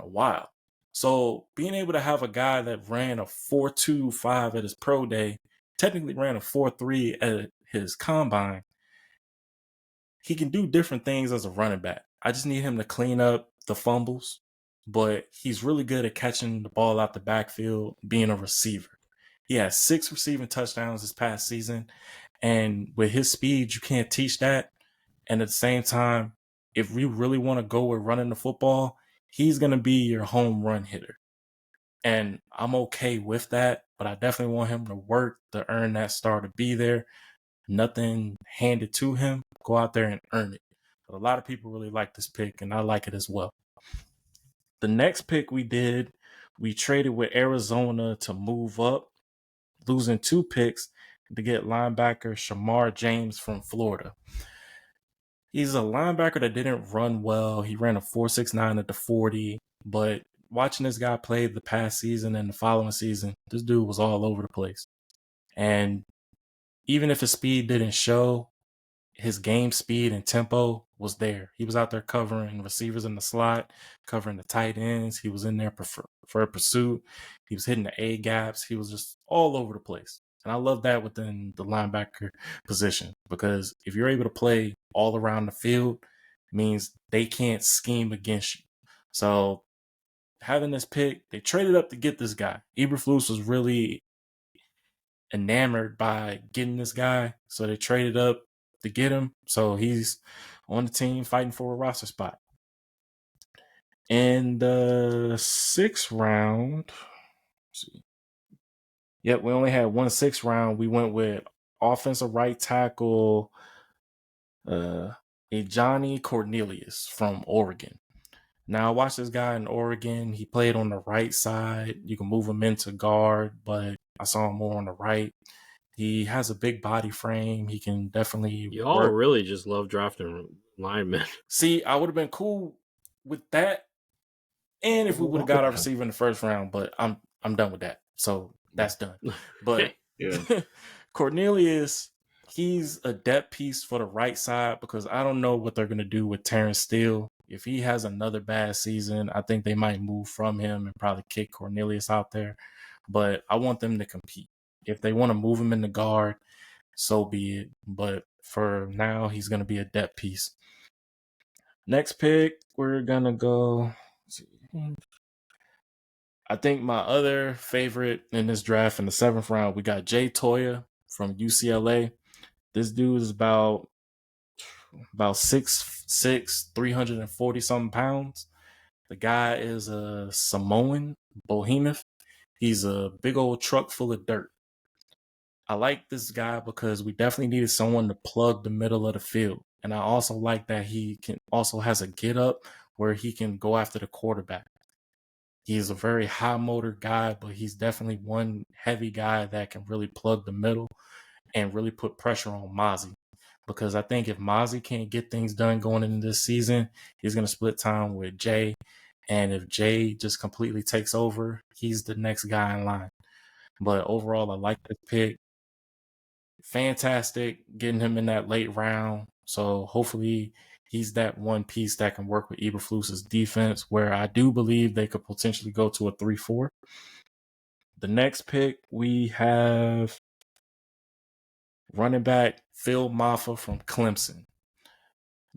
a while. So being able to have a guy that ran a 4.25 at his pro day, technically ran a 4.3 at his combine, he can do different things as a running back. I just need him to clean up the fumbles, but he's really good at catching the ball out the backfield, being a receiver. He has 6 receiving touchdowns this past season, and with his speed, you can't teach that. And at the same time, if we really want to go with running the football, he's going to be your home run hitter. And I'm okay with that, but I definitely want him to work to earn that star to be there. Nothing handed to him. Go out there and earn it. But a lot of people really like this pick, and I like it as well. The next pick we traded with Arizona to move up, losing 2 picks to get linebacker Shamar James from Florida. He's a linebacker that didn't run well. He ran a 4.69 at the 40, but watching this guy play the past season and the following season, this dude was all over the place. And even if his speed didn't show, his game speed and tempo was there. He was out there covering receivers in the slot, covering the tight ends. He was in there for a pursuit. He was hitting the A gaps. He was just all over the place. And I love that within the linebacker position, because if you're able to play all around the field, it means they can't scheme against you. So having this pick, they traded up to get this guy. Eberflus was really enamored by getting this guy, so they traded up to get him. So he's on the team fighting for a roster spot. In the 6th round, let's see. Yep, we only had 1 6th round. We went with offensive right tackle Johnny Cornelius from Oregon. Now, I watched this guy in Oregon. He played on the right side. You can move him into guard, but I saw him more on the right. He has a big body frame. He can definitely Y'all work. really just love drafting linemen. See, I would have been cool with that, and if we would have got our receiver in the 1st round, but I'm done with that. So that's done. But Cornelius, he's a depth piece for the right side, because I don't know what they're going to do with Terrence Steele. If he has another bad season, I think they might move from him and probably kick Cornelius out there. But I want them to compete. If they want to move him in the guard, so be it. But for now, he's going to be a depth piece. Next pick, we're going to go. I think my other favorite in this draft in the 7th round, we got Jay Toya from UCLA. This dude is about 6'6", 340 something pounds. The guy is a Samoan behemoth. He's a big old truck full of dirt. I like this guy because we definitely needed someone to plug the middle of the field. And I also like that he also has a get up where he can go after the quarterback. He's a very high motor guy, but he's definitely one heavy guy that can really plug the middle and really put pressure on Mozzie. Because I think if Mozzie can't get things done going into this season, he's going to split time with Jay. And if Jay just completely takes over, he's the next guy in line. But overall, I like this pick. Fantastic getting him in that late round. So hopefully he's that one piece that can work with Eberflus's defense, where I do believe they could potentially go to a 3-4. The next pick, we have running back Phil Maffa from Clemson.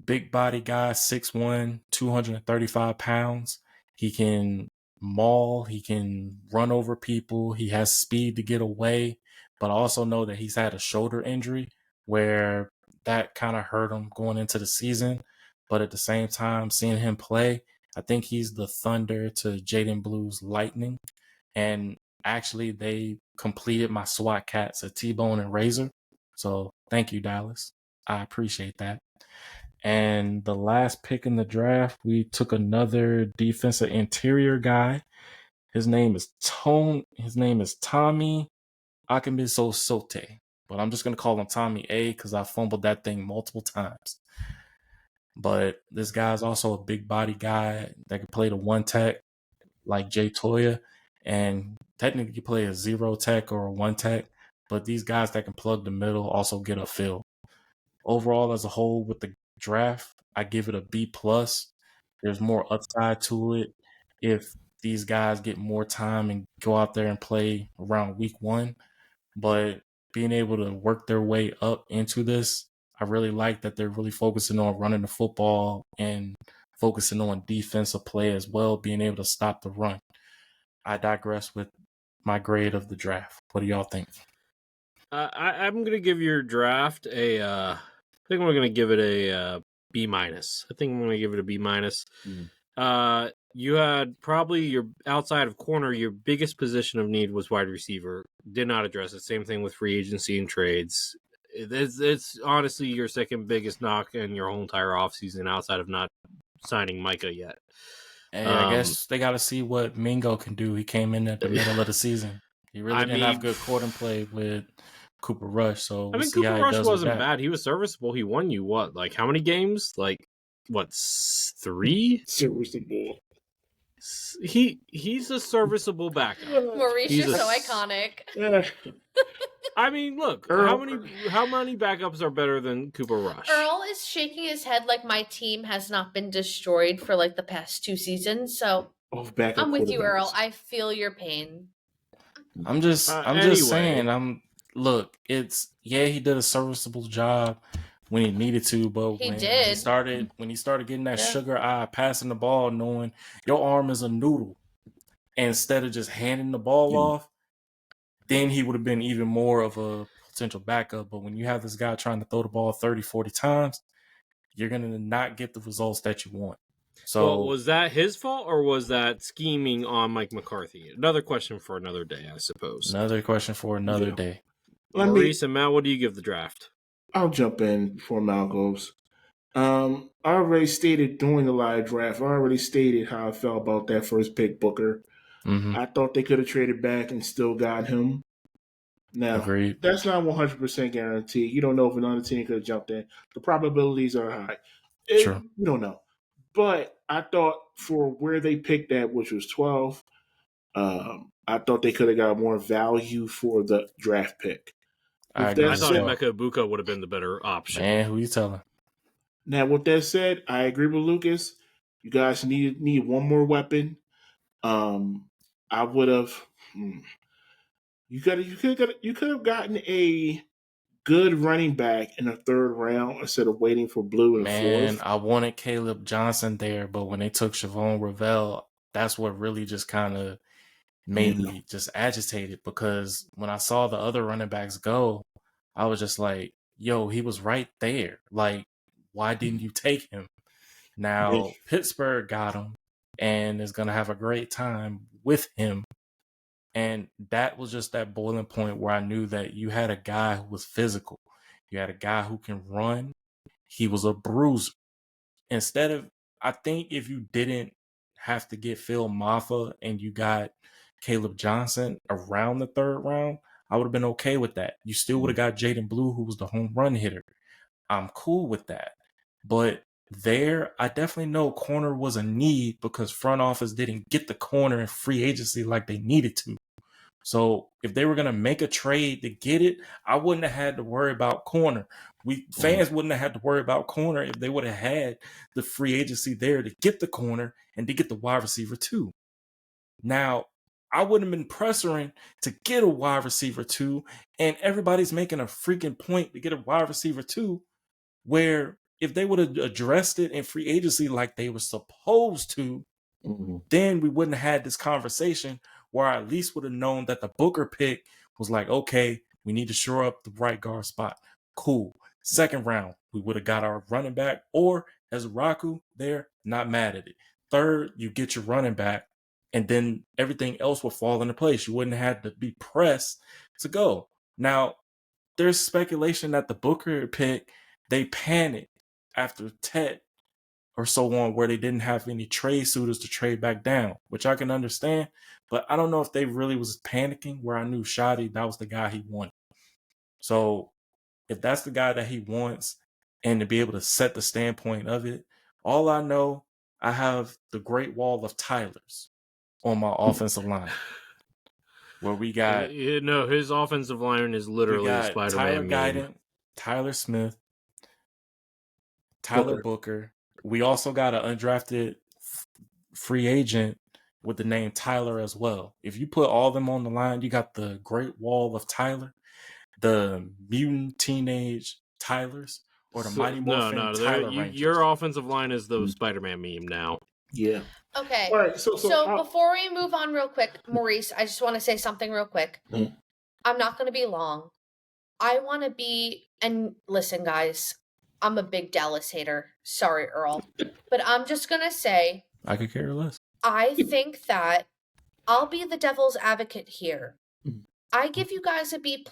Big body guy, 6'1", 235 pounds. He can maul. He can run over people. He has speed to get away. But I also know that he's had a shoulder injury where that kind of hurt him going into the season. But at the same time, seeing him play, I think he's the thunder to Jaden Blue's lightning. And actually, they completed my SWAT cats at T-Bone and Razor. So thank you, Dallas. I appreciate that. And the last pick in the draft, we took another defensive interior guy. His name is Tommy Akimiso Sote, but I'm just going to call him Tommy A because I fumbled that thing multiple times. But this guy's also a big body guy that can play the 1 tech like Jay Toya, and technically play a 0 tech or a 1 tech, but these guys that can plug the middle also get a fill. Overall, as a whole, with the draft, I give it a B+. There's more upside to it if these guys get more time and go out there and play around week 1. But being able to work their way up into this, I really like that they're really focusing on running the football and focusing on defensive play as well, being able to stop the run. I digress with my grade of the draft. What do y'all think? I'm going to give your draft I think we're going to give it a B-. I think I'm going to give it a B-. You had probably your outside of corner, your biggest position of need was wide receiver. Did not address it. Same thing with free agency and trades. It's honestly your second biggest knock in your whole entire offseason outside of not signing Micah yet. Hey, I guess they got to see what Mingo can do. He came in at the middle of the season. He really didn't have good quarter play with Cooper Rush. So we'll see Cooper how Rush he does wasn't with that. bad. He was serviceable. He won you how many games? 3? Serviceable. He's a serviceable backup. Maurice, you're so iconic. I mean, look, Earl. how many backups are better than Cooper Rush? Earl is shaking his head like my team has not been destroyed for the past 2 seasons. So I'm with you, Earl. I feel your pain. I'm just saying. Look, he did a serviceable job when he needed to, but when he started getting that sugar eye, passing the ball, knowing your arm is a noodle, instead of just handing the ball off, then he would have been even more of a potential backup. But when you have this guy trying to throw the ball 30, 40 times, you're going to not get the results that you want. So was that his fault or was that scheming on Mike McCarthy? Another question for another day, I suppose. Another question for another day. Maurice and Mal, what do you give the draft? I'll jump in before Mal goes. I already stated during the live draft, I already stated how I felt about that first pick, Booker. Mm-hmm. I thought they could have traded back and still got him. Now, Agreed. That's not 100% guaranteed. You don't know if another team could have jumped in. The probabilities are high. Sure. You don't know. But I thought for where they picked at, which was 12, I thought they could have got more value for the draft pick. I thought Emeka Ibuka would have been the better option. Man, who you telling? Now, with that said, I agree with Lucas. You guys need one more weapon. I would have. You could have gotten a good running back in the 3rd round instead of waiting for Blue in the 4th. I wanted Caleb Johnson there, but when they took Shavon Ravel, that's what really just kind of made me just agitated, because when I saw the other running backs go, I was just like, yo, he was right there. Like, why didn't you take him? Now, Pittsburgh got him and is going to have a great time with him. And that was just that boiling point where I knew that you had a guy who was physical. You had a guy who can run. He was a bruiser. I think if you didn't have to get Phil Maffa and you got Caleb Johnson around the 3rd round, I would have been okay with that. You still would have got Jaden Blue, who was the home run hitter. I'm cool with that. But I definitely know corner was a need because front office didn't get the corner in free agency like they needed to. So if they were going to make a trade to get it, I wouldn't have had to worry about corner. Fans wouldn't have had to worry about corner if they would have had the free agency there to get the corner and to get the wide receiver too. Now, I wouldn't have been pressuring to get a wide receiver too, and everybody's making a freaking point to get a wide receiver too, where if they would have addressed it in free agency like they were supposed to, then we wouldn't have had this conversation where I at least would have known that the Booker pick was like, okay, we need to shore up the right guard spot. Cool. 2nd round, we would have got our running back, or as Raku there, not mad at it. 3rd, you get your running back, and then everything else will fall into place. You wouldn't have to be pressed to go. Now, there's speculation that the Booker pick, they panicked after Tet or so on, where they didn't have any trade suitors to trade back down, which I can understand. But I don't know if they really was panicking, where I knew Shadi, that was the guy he wanted. So if that's the guy that he wants, and to be able to set the standpoint of it, all I know, I have the Great Wall of Tylers on my offensive line, where we got his offensive line is literally a Spider-Man Tyler meme. Guyton, Tyler Smith, Tyler Booker. We also got an undrafted free agent with the name Tyler as well. If you put all of them on the line, you got the Great Wall of Tyler, the Mutant Teenage Tylers, or the Mighty Morphin Tyler Rangers. Your offensive line is the Spider-Man meme now. Yeah. Okay. All right. So before we move on real quick, Maurice, I just want to say something real quick. I'm not going to be long. I want to be, and listen, guys, I'm a big Dallas hater. Sorry, Earl. But I'm just going to say I could care less. I think that I'll be the devil's advocate here. I give you guys a B+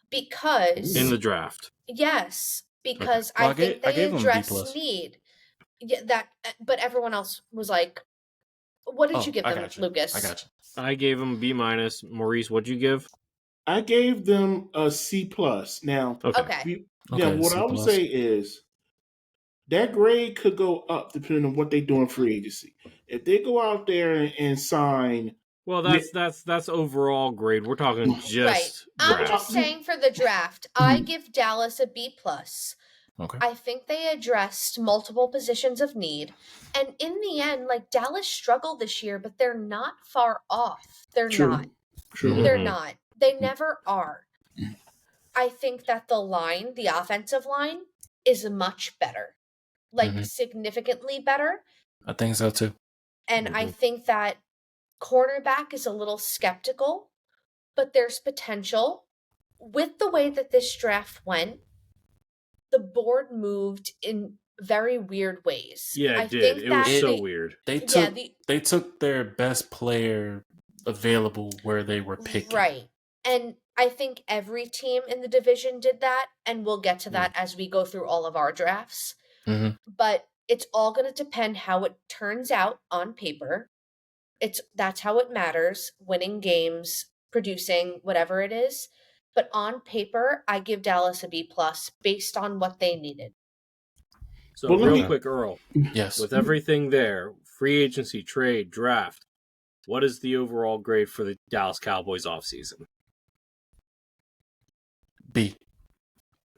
because in the draft. yes, because Well, I think I they gave him a B+. address need. Yeah, but everyone else was like, what did you give I them, got you. Lucas? I got you. I gave him B-. Maurice, what'd you give? I gave them a C+. Now, Okay. what I would say is that grade could go up depending on what they do in free agency. If they go out there and sign, Well, that's overall grade. We're talking just right. I'm draft. just saying for the draft, I give Dallas a B+. Okay. I think they addressed multiple positions of need. And in the end, like Dallas struggled this year, but they're not far off. They're not. True. They're not. They never are. I think that the offensive line, is much better. Like significantly better. I think so too. And I think that cornerback is a little skeptical, but there's potential. With the way that this draft went, the board moved in very weird ways. Yeah, it did. It was so weird. They took their best player available where they were picking. Right. And I think every team in the division did that, and we'll get to that as we go through all of our drafts. But it's all going to depend how it turns out on paper. That's how it matters, winning games, producing, whatever it is. But on paper, I give Dallas a B+ based on what they needed. So real quick, Earl. Yes. With everything there, free agency, trade, draft, what is the overall grade for the Dallas Cowboys offseason? B.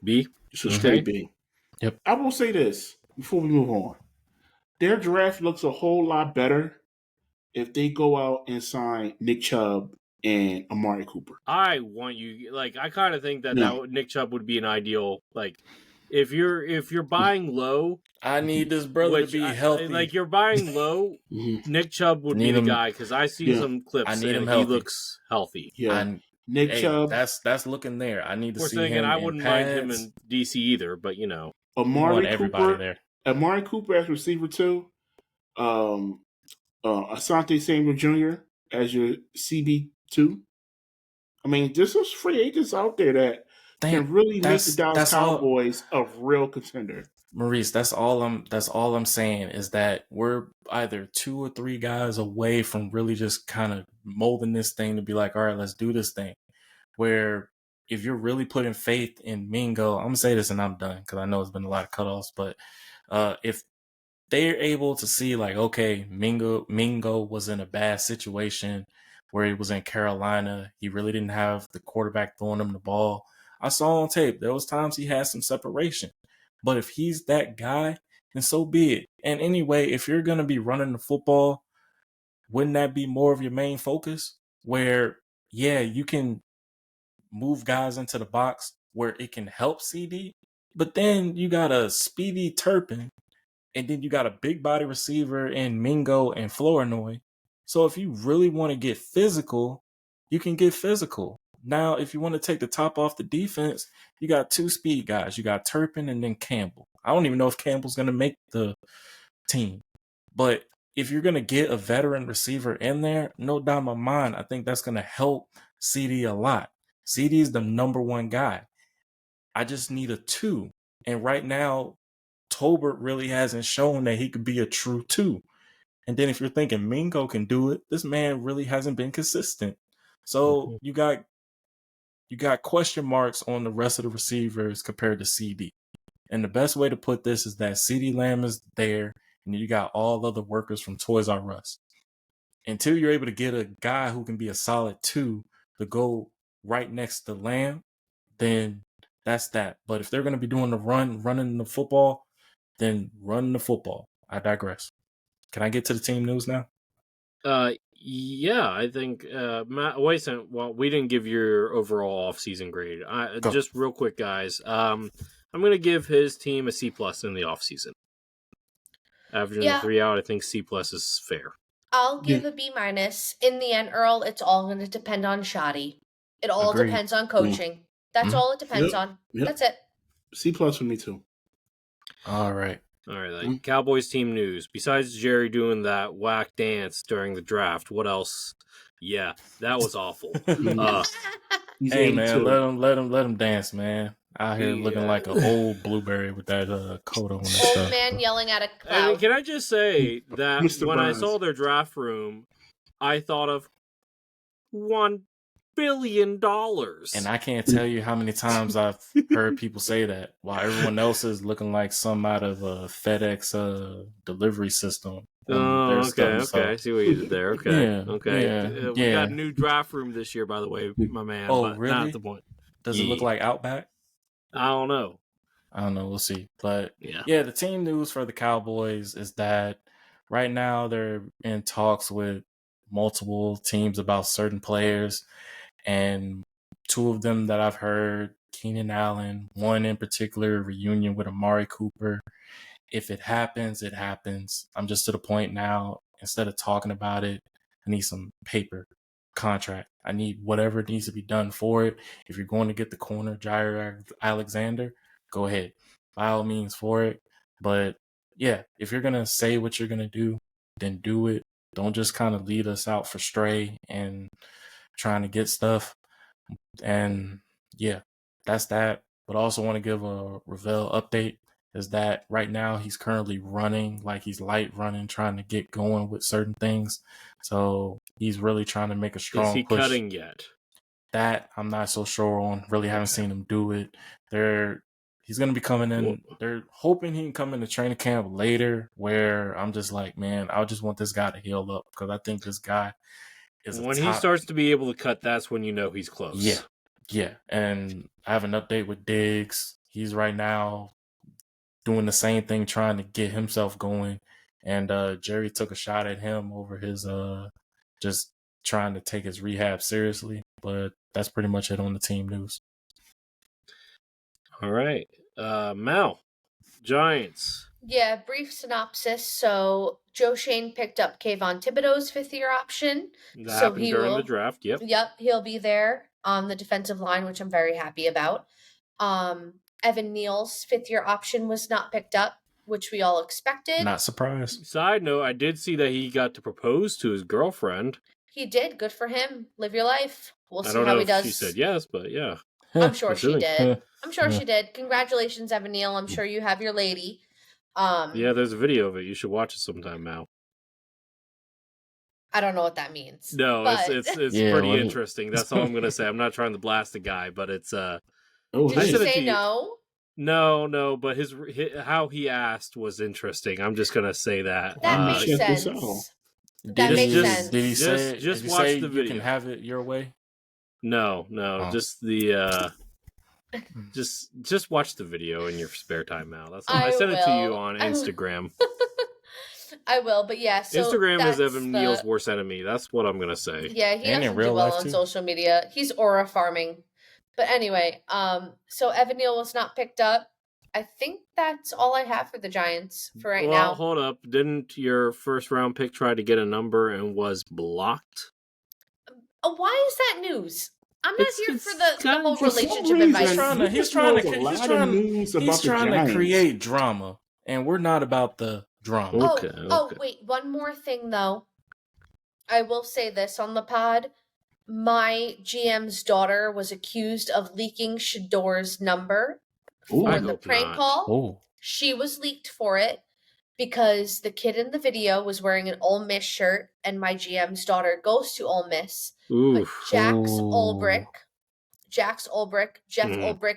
B? So straight B. Yep. I will say this before we move on. Their draft looks a whole lot better if they go out and sign Nick Chubb and Amari Cooper. I kind of think that Nick Chubb would be an ideal, like, if you're buying low. I need this brother to be healthy. Like, you're buying low, Nick Chubb would be the guy, because I see some clips I need him and healthy. He looks healthy. Yeah. Nick Chubb. That's looking there. I need to see him. And I wouldn't mind him in DC either, but Amari everybody Cooper there. Amari Cooper as receiver 2. Asante Samuel Jr. as your CB2. I mean, there's some free agents out there that can really make the Dallas Cowboys a real contender. Maurice, that's all I'm saying is that we're either 2 or 3 guys away from really just kind of molding this thing to be like, all right, let's do this thing. Where if you're really putting faith in Mingo, I'm gonna say this and I'm done because I know it's been a lot of cutoffs, but if they're able to see like, okay, Mingo was in a bad situation where he was in Carolina, he really didn't have the quarterback throwing him the ball. I saw on tape there was times he had some separation. But if he's that guy, then so be it. And anyway, if you're going to be running the football, wouldn't that be more of your main focus? Where, yeah, you can move guys into the box where it can help CD, but then you got a speedy Turpin, and then you got a big body receiver in Mingo and Flournoy. So if you really want to get physical, you can get physical. Now, if you want to take the top off the defense, you got 2 speed guys. You got Turpin and then Campbell. I don't even know if Campbell's going to make the team. But if you're going to get a veteran receiver in there, no doubt in my mind, I think that's going to help CD a lot. CD is the number 1 guy. I just need a 2. And right now, Tolbert really hasn't shown that he could be a true 2. And then if you're thinking Mingo can do it, this man really hasn't been consistent. So you got question marks on the rest of the receivers compared to CD. And the best way to put this is that CD Lamb is there, and you got all other workers from Toys R Us. Until you're able to get a guy who can be a solid 2 to go right next to Lamb, then that's that. But if they're going to be doing the running the football, then run the football. I digress. Can I get to the team news now? Yeah, I think Matt. Wait a second. Well, we didn't give your overall offseason grade. Just real quick, guys. I'm going to give his team a C+ in the offseason. Averaging 3 out, I think C+ is fair. I'll give a B-. In the end, Earl, it's all going to depend on Shoddy. It all depends on coaching. That's all it depends on. That's it. C+ for me too. All right. All right, like Cowboys team news. Besides Jerry doing that whack dance during the draft, what else? Yeah, that was awful. He's Hey man, 82. let him dance, man. Out here looking like an old blueberry with that coat on and Old stuff. man yelling at a And cloud. can I just say that Mr. when I Burns. saw their draft room, I thought of $1 billion. And I can't tell you how many times I've heard people say that while everyone else is looking like some out of a FedEx delivery system. Oh, Their okay, stuff, so. I see what you did there. Okay, Yeah, okay. yeah, We got a yeah. new draft room this year, by the way, my man. Oh, but really? not the point. Does it look like Outback? I don't know. I don't know. We'll see. But Yeah, the team news for the Cowboys is that right now they're in talks with multiple teams about certain players, and two of them that I've heard, Keenan Allen, one in particular, reunion with Amari Cooper. If it happens, it happens. I'm just to the point now, instead of talking about it, I need some paper contract. I need whatever needs to be done for it. If you're going to get the corner, Jair Alexander, go ahead. By all means for it. But yeah, if you're going to say what you're going to do, then do it. Don't just kind of lead us out for stray and trying to get stuff. And yeah, that's that. But I also want to give a Ravel update is that right now he's currently running, like he's light running, trying to get going with certain things. So he's really trying to make a strong is he push. cutting yet? That I'm not so sure on. Really haven't seen him do it. He's going to be coming in. They're hoping he can come into training camp later where I'm just like, man, I just want this guy to heal up because I think this guy is when he starts to be able to cut, that's when you know he's close. Yeah. And I have an update with Diggs. He's right now doing the same thing, trying to get himself going. And Jerry took a shot at him over his just trying to take his rehab seriously. But that's pretty much it on the team news. All right. Mal, Giants. Yeah, brief synopsis. So Joe Shane picked up Kayvon Thibodeau's 5th-year option. That happened during the draft. Yep, he'll be there on the defensive line, which I'm very happy about. Evan Neal's 5th-year option was not picked up, which we all expected. Not surprised. Side note, I did see that he got to propose to his girlfriend. He did. Good for him. Live your life. We'll see how he does. She said yes, but yeah. I'm sure she did. She did. Congratulations, Evan Neal. I'm sure you have your lady. Yeah, there's a video of it. You should watch it sometime, Mal. I don't know what that means. No, but... it's pretty interesting. That's all I'm gonna say. I'm not trying to blast the guy, but it's Did he say no? No, but his how he asked was interesting. I'm just gonna say that. That makes sense. That makes sense. Did he say? Just watch the video. You can have it your way. No, just the. Just watch the video in your spare time, Mal. That's all. I sent it to you on Instagram. I will, but yeah. So Instagram is Evan Neal's worst enemy. That's what I'm gonna say. Yeah, he doesn't do well on social media. He's aura farming. But anyway, so Evan Neal was not picked up. I think that's all I have for the Giants for right now. Well, hold up. Didn't your first round pick try to get a number and was blocked? Why is that news? I'm not here for the whole relationship advice. He's trying to create drama, and we're not about the drama. Oh, wait. One more thing, though. I will say this on the pod. My GM's daughter was accused of leaking Shador's number for the prank call. Oh. She was leaked for it because the kid in the video was wearing an Ole Miss shirt, and my GM's daughter goes to Ole Miss. But Jeff Ulbrich's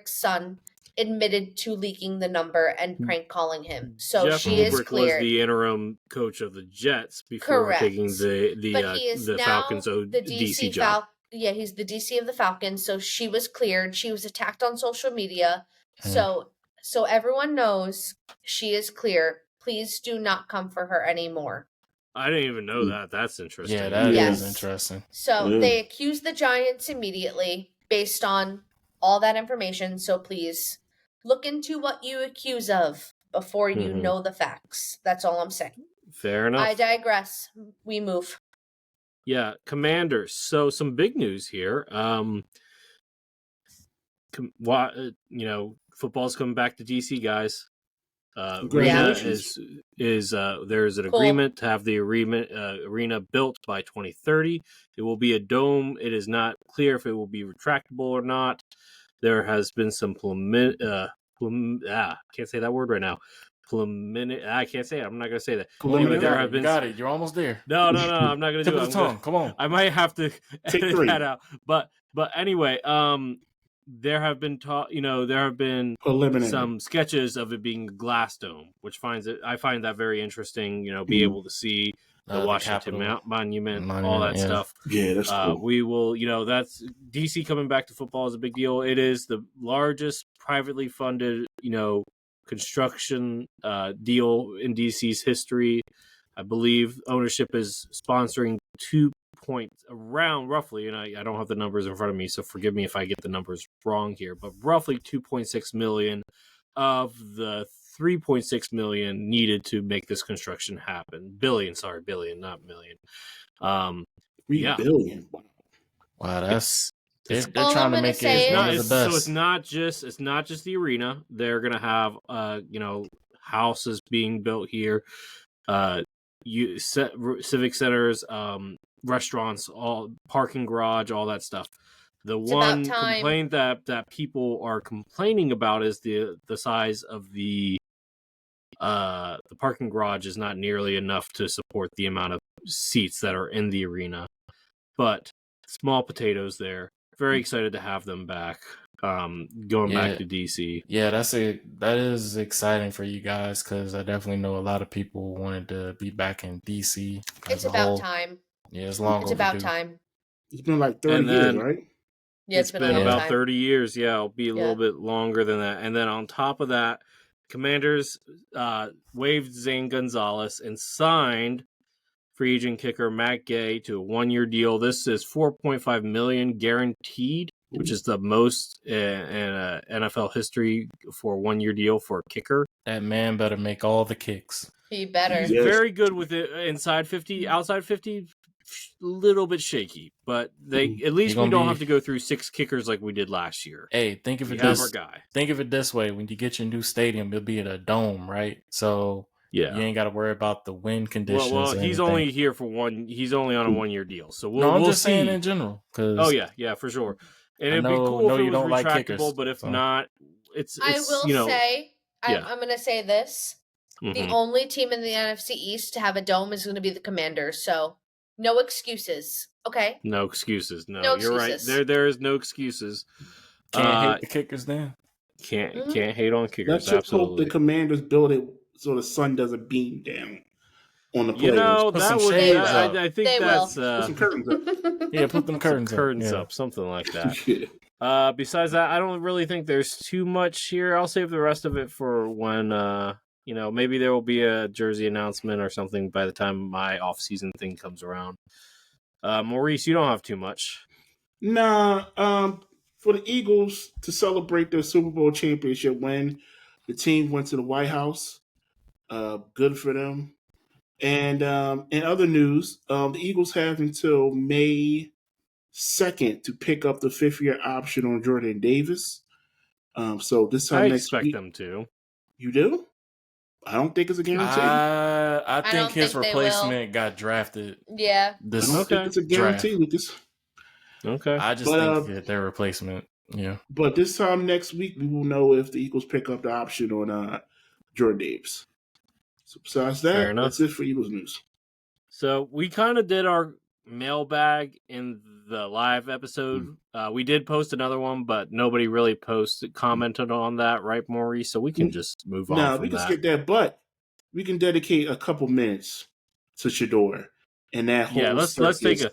son, admitted to leaking the number and prank calling him. So Jeff she is cleared. Was the interim coach of the Jets before taking the Falcons' DC job. He's the DC of the Falcons. So she was cleared. She was attacked on social media. So everyone knows she is clear. Please do not come for her anymore. I didn't even know that. That's interesting. Yeah, that is interesting. So they accused the Giants immediately based on all that information. So please look into what you accuse of before you know the facts. That's all I'm saying. Fair enough. I digress. We move. Yeah, Commanders. So some big news here. Football's coming back to DC, guys. Arena Congratulations. is there's an Cool. agreement to have the arena built by 2030. It will be a dome. It is not clear if it will be retractable or not. There has been some can't say that word right now. I can't say it. I'm not going to say that. Preliminary. There have been got it. You're almost there. No, I'm not going to Tip do of it. the tongue. Come on. I might have to Take edit 3. that out. But anyway, there have been Preliminary. some sketches of it being a glass dome, which I find that very interesting. Be able to see the Washington Monument, all that stuff. Yeah, that's cool. We will, that's DC coming back to football is a big deal. It is the largest privately funded, construction deal in DC's history. I believe ownership is sponsoring around roughly, and I don't have the numbers in front of me, so forgive me if I get the numbers wrong here, but roughly 2.6 million of the 3.6 million needed to make this construction happen. Billion, not million. 3 billion. Wow, that's they're All trying I'm to gonna make say it one of is- the best. So it's not just the arena. They're gonna have houses being built here, civic centers, restaurants, all parking garage, all that stuff. The It's one about time. complaint that people are complaining about is the size of the parking garage is not nearly enough to support the amount of seats that are in the arena. But small potatoes there. Very excited to have them back. Going back to DC. Yeah, that is exciting for you guys because I definitely know a lot of people wanted to be back in DC. It's about time. Yeah, it's long It's overdue. about time. It's been like 30 years, right? Yeah, It's been been a long about time. 30 years. Yeah, it'll be a Yeah. little bit longer than that. And then on top of that, Commanders waived Zane Gonzalez and signed free agent kicker Matt Gay to a 1-year deal. This is $4.5 million guaranteed, which is the most in NFL history for a 1-year deal for a kicker. That man better make all the kicks. He better. He's very good with it inside 50, outside 50, a little bit shaky. But at least we don't have to go through 6 kickers like we did last year. Hey, think of We it have this our guy. Think of it this way: when you get your new stadium, it'll be at a dome, right? So you ain't got to worry about the wind conditions. Well, or he's anything. only here for one. He's only on a 1-year deal, so I'm we'll just see. saying in general. Oh yeah, for sure. And it'd be cool if it was don't like retractable, kickers, but if so. not, it's I will say, yeah. I'm going to say this. Mhm. The only team in the NFC East to have a dome is going to be the Commanders. So no excuses. Okay. No excuses. No, No you're excuses. right. There is no excuses. Can't hate the kickers then. Can't hate on kickers. Let's just hope Absolutely. the Commanders build it so the sun doesn't beam down on the players. Put that some would. shades up. I think They that's Put some curtains up. Yeah, put them curtains, up, something like that. Yeah. Besides that, I don't really think there's too much here. I'll save the rest of it for when maybe there will be a jersey announcement or something by the time my off-season thing comes around. Maurice, you don't have too much. Nah, for the Eagles to celebrate their Super Bowl championship win, the team went to the White House. Good for them. And in other news, the Eagles have until May 2nd to pick up the 5th-year option on Jordan Davis. So this time I next expect week, them to. You do? I don't think it's a guarantee. I think don't his think they will. Got drafted. Yeah. I don't think it's a guarantee with this. Okay. I just think that their replacement. Yeah. But this time next week, we will know if the Eagles pick up the option on Jordan Davis. So besides that, that's it for Eagles news. So we kind of did our mailbag in the live episode. We did post another one, but nobody really commented on that, right, Maurice? So we can just move on. No, we can skip that, but we can dedicate a couple minutes to Shador and that whole. Yeah, let's take a.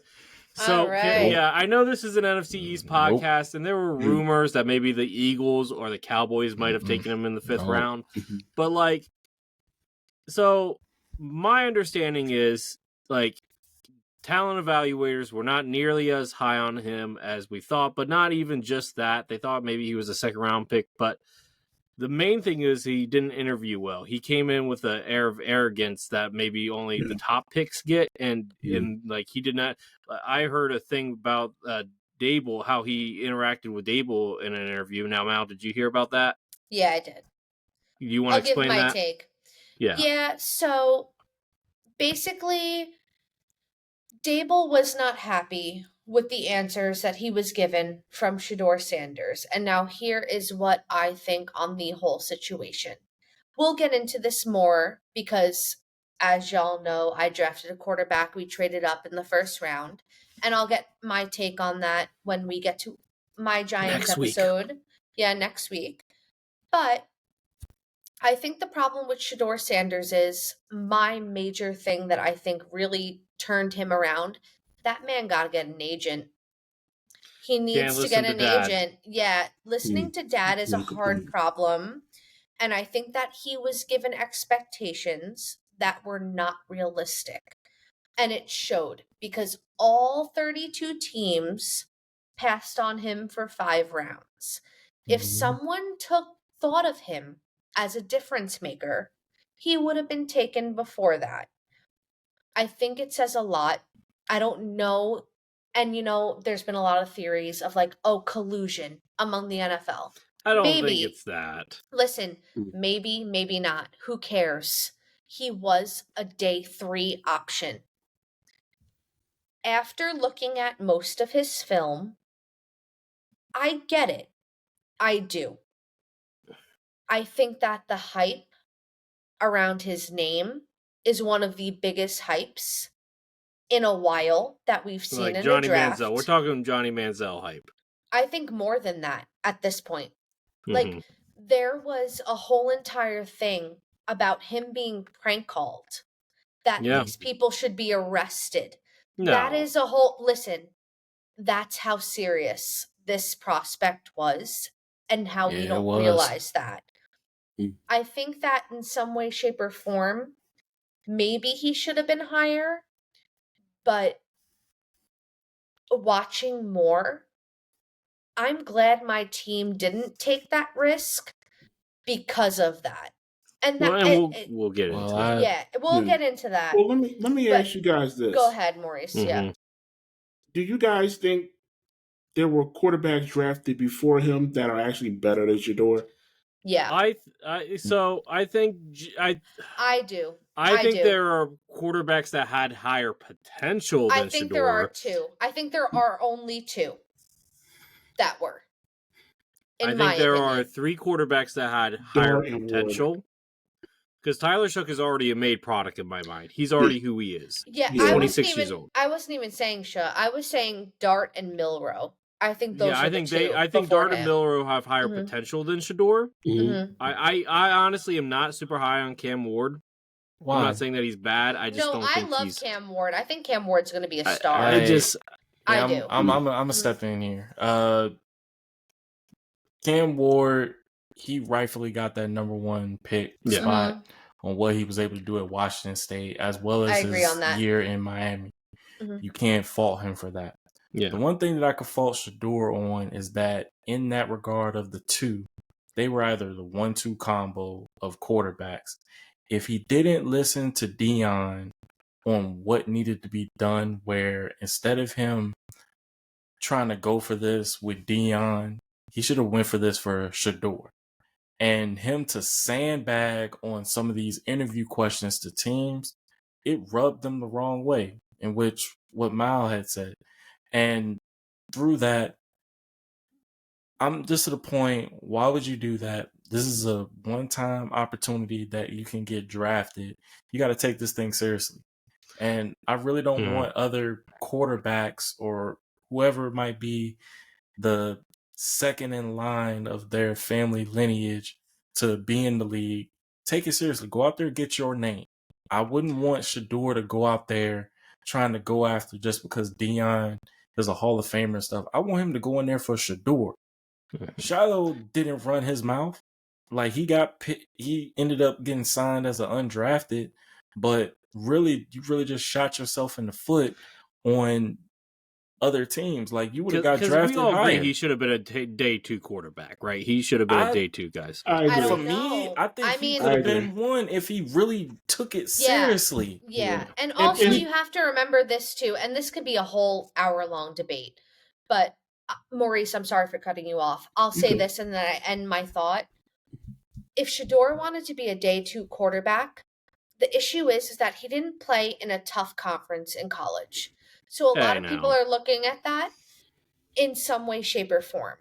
So I know this is an NFC East podcast, and there were rumors that maybe the Eagles or the Cowboys might have taken him in the 5th round, but so my understanding is talent evaluators were not nearly as high on him as we thought, but not even just that. They thought maybe he was a 2nd-round pick, but the main thing is he didn't interview well. He came in with an air of arrogance that maybe only the top picks get, and he did not. I heard a thing about Dable, how he interacted with Dable in an interview. Now, Mal, did you hear about that? Yeah, I did. You want to I'll give explain my that? take. Yeah. Yeah, so basically, Dable was not happy with the answers that he was given from Shedeur Sanders. And now here is what I think on the whole situation. We'll get into this more because, as y'all know, I drafted a quarterback. We traded up in the first round. And I'll get my take on that when we get to my Giants Next week. episode. Yeah, next week. But I think the problem with Shedeur Sanders is my major thing that I think really turned him around. That man got to get an agent. He needs to get an agent. Yeah, listening to dad is a hard problem. And I think that he was given expectations that were not realistic. And it showed because all 32 teams passed on him for 5 rounds. If someone thought of him as a difference maker, he would have been taken before that. I think it says a lot. I don't know. And, there's been a lot of theories of collusion among the NFL. I don't think it's that. Listen, maybe not. Who cares? He was a day 3 option. After looking at most of his film, I get it. I do. I think that the hype around his name is one of the biggest hypes in a while that we've seen in Johnny a draft. Manziel. We're talking Johnny Manziel hype. I think more than that at this point. There was a whole entire thing about him being prank called, that these people should be arrested. No. That is a whole... Listen, that's how serious this prospect was and how we don't realize that. I think that in some way, shape, or form, maybe he should have been higher, but watching more, I'm glad my team didn't take that risk because of that. And that we'll get into that. Yeah, we'll get into that. Well, let me ask you guys this. Go ahead, Maurice. Yeah. Do you guys think there were quarterbacks drafted before him that are actually better than Shedeur? Yeah. I think I do. I think there are quarterbacks that had higher potential than Shedeur. I think there are 2. I think there are only 2 that were. I think there are 3 quarterbacks that had higher potential. Because Tyler Shough is already a made product in my mind. He's already who he is. Yeah, he's 26 years old. I wasn't even saying Shough. I was saying Dart and Milroe. I think those are the 2. I think Dart and Milroe have higher potential than Shedeur. I honestly am not super high on Cam Ward. Why? I'm not saying that he's bad. I just don't think I love Cam Ward. I think Cam Ward's going to be a star. I do. I'm gonna step in here. Cam Ward, he rightfully got that number 1 pick spot on what he was able to do at Washington State, as well as his year in Miami. You can't fault him for that. Yeah. The one thing that I could fault Shedeur on is that in that regard of the 2, they were either the 1-2 combo of quarterbacks. If he didn't listen to Deion on what needed to be done, where instead of him trying to go for this with Deion, he should have went for this for Shedeur. And him to sandbag on some of these interview questions to teams, it rubbed them the wrong way, in which what Mal had said. And through that, I'm just to the point, why would you do that? This is a one-time opportunity that you can get drafted. You got to take this thing seriously. And I really don't want other quarterbacks or whoever it might be the second in line of their family lineage to be in the league. Take it seriously. Go out there and get your name. I wouldn't want Shedeur to go out there trying to go after just because Deion is a Hall of Famer and stuff. I want him to go in there for Shedeur. Shiloh didn't run his mouth. Like he ended up getting signed as an undrafted, but really, you really just shot yourself in the foot on other teams. Like, you would have got drafted higher. He should have been a day 2 quarterback, right? He should have been a day 2, guys. For me, I think he could have been one if he really took it seriously. Yeah. And also you have to remember this too, and this could be a whole hour-long debate, but Maurice, I'm sorry for cutting you off. I'll say this and then I end my thought. if Shador wanted to be a day 2 quarterback, the issue is that he didn't play in a tough conference in college. So a lot of people are looking at that in some way, shape, or form.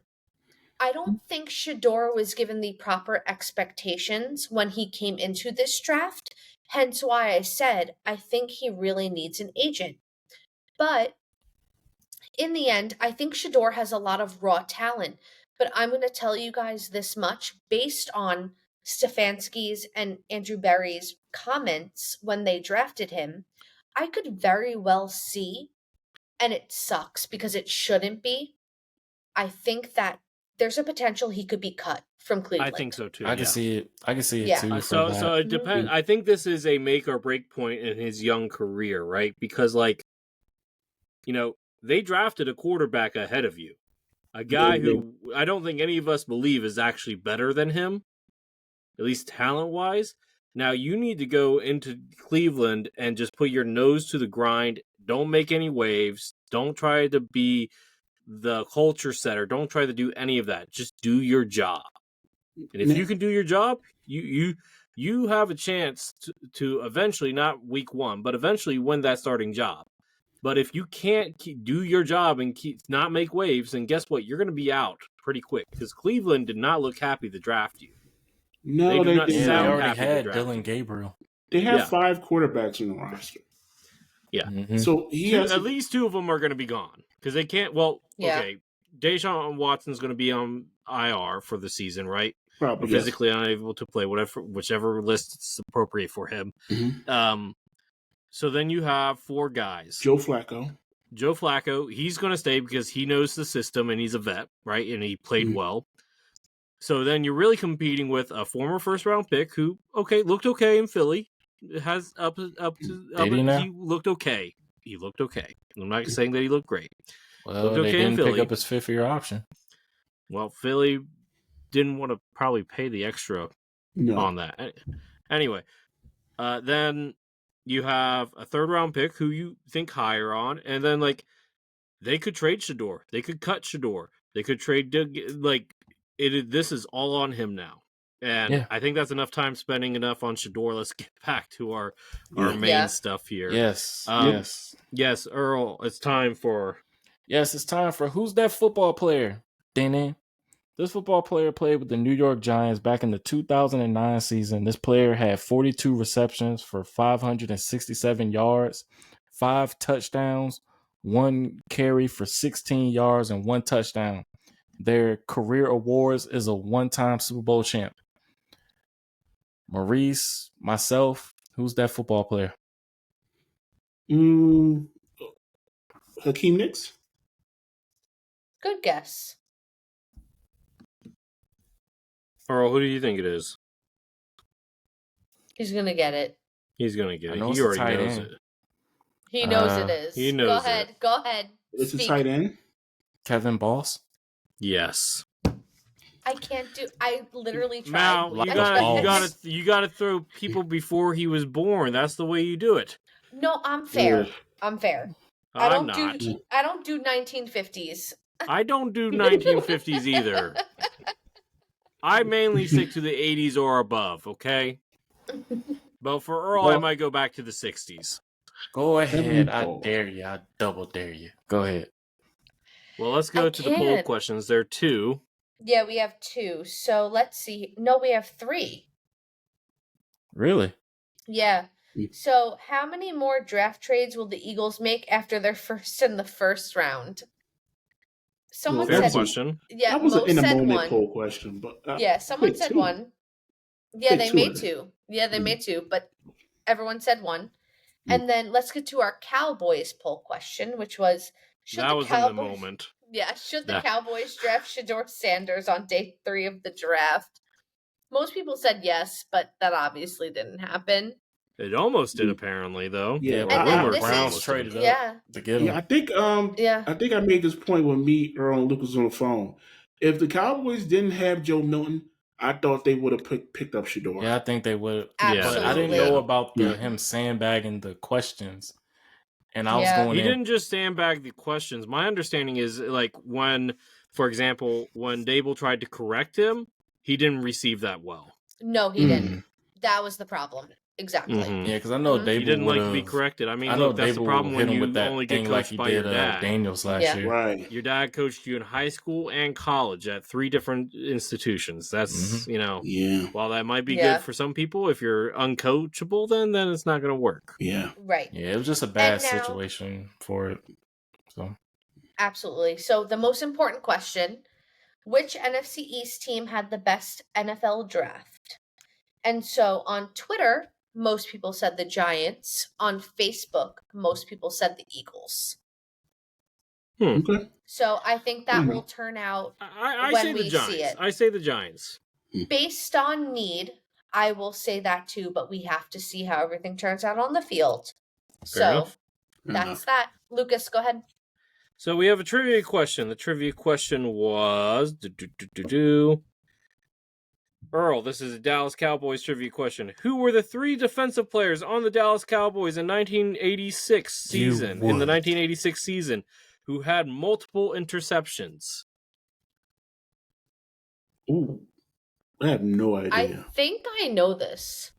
I don't think Shador was given the proper expectations when he came into this draft, hence why I said I think he really needs an agent. But in the end, I think Shador has a lot of raw talent. But I'm going to tell you guys this much based on Stefanski's and Andrew Berry's comments when they drafted him. I could very well see, and it sucks because it shouldn't be, I think that there's a potential he could be cut from Cleveland. I think so too. I can see it. I can see it Yeah. too. So it depends. I think this is a make or break point in his young career, right? Because they drafted a quarterback ahead of you, a guy who I don't think any of us believe is actually better than him, at least talent wise. Now you need to go into Cleveland and just put your nose to the grind. Don't make any waves. Don't try to be the culture setter. Don't try to do any of that. Just do your job. And if you can do your job, you have a chance to eventually, not week 1, but eventually win that starting job. But if you can't do your job and not make waves, then guess what? You're going to be out pretty quick because Cleveland did not look happy to draft you. No, they they not didn't. They sound already happy to had draft Dylan you. Gabriel. They have 5 quarterbacks in the roster. Yeah. Mm-hmm. So he has at least 2 of them are going to be gone because they can't. Well, Yeah. okay. Deshaun Watson's going to be on IR for the season, right? probably Or physically unable to play, whichever list is appropriate for him. Mm-hmm. So then you have 4 guys. Joe Flacco. He's going to stay because he knows the system and he's a vet, right? And he played well. So then you're really competing with a former first-round pick who, looked okay in Philly. Has up to he looked okay. He looked okay. I'm not saying that he looked great. Well, looked okay they didn't in Philly. pick up his 5th-year option. Well, Philly didn't want to probably pay the extra on that. Anyway, then you have a 3rd-round pick who you think higher on, and then they could trade Shador. They could cut Shador. They could trade this is all on him now. And I think that's enough time spending enough on Shador. Let's get back to our main stuff here. Yes. Yes, Earl, it's time for Who's that football player? Ding. This football player played with the New York Giants back in the 2009 season. This player had 42 receptions for 567 yards, 5 touchdowns, 1 carry for 16 yards, and 1 touchdown. Their career awards is a 1-time Super Bowl champ. Maurice, myself, who's that football player? Hakeem Nicks. Good guess. Earl, who do you think it is? He's going to get it. He's going to get it. know He it's a already tight knows end. it. He knows it is. He knows Go ahead. It's Speak. a tight end. Kevin Boss? Yes. I literally tried. Mal, you gotta throw people before he was born. That's the way you do it. No, I'm fair. Yeah. I I'm don't do 1950s. I don't do 1950s either. I mainly stick to the 80s or above, okay? But for Earl, I might go back to the 60s. Go ahead. I dare you. I double dare you. Go ahead. Well, let's go to the poll questions. There are 2. Yeah, we have 2. So let's see. No, we have 3. Really? Yeah. So how many more draft trades will the Eagles make after their first in the first round? Someone Fair said question. Yeah, that was Mo an in the said moment 1. poll question, but someone said 2. 1. Yeah, they made 2. 2. Yeah, they made 2, but everyone said 1. And then let's get to our Cowboys poll question, which was in the moment. Yeah, should the Cowboys draft Shador Sanders on day 3 of the draft? Most people said yes, but that obviously didn't happen. It almost did, apparently, though. Yeah, the Browns traded up to get him. I think I made this point when me, Earl, and Luke was on the phone. If the Cowboys didn't have Joe Milton, I thought they would have picked up Shador. Yeah, I think they would. Absolutely. But I didn't know about him sandbagging the questions. And I was going He didn't just sandbag the questions. My understanding is, when, for example, when Dable tried to correct him, he didn't receive that well. No, he didn't. That was the problem. Exactly. Mhm. Yeah, because I know Mhm. Dable He didn't like to be would've- corrected. I mean, I know look, that's the Dable problem hit when him you with that only get thing like coached he by did your dad. Daniels last Yeah. year. Right. Your dad coached you in high school and college at 3 different institutions. That's, Yeah. while that might be Yeah. good for some people, if you're uncoachable, then it's not going to work. Yeah. Right. Yeah, it was just a bad And now- situation for it. So Absolutely. So the most important question, which NFC East team had the best NFL draft? And so on Twitter, most people said the Giants. On Facebook, most people said the Eagles. Okay. So I think that will turn out I when say the we Giants. see it. I say the Giants. Based on need. I will say that too, but we have to see how everything turns out on the field. Fair enough. That's that. Lucas, go ahead. So we have a trivia question. The trivia question was... Earl, this is a Dallas Cowboys trivia question. Who were the 3 defensive players on the Dallas Cowboys in 1986 season? In the 1986 season, who had multiple interceptions? Ooh. I have no I idea. think I know this.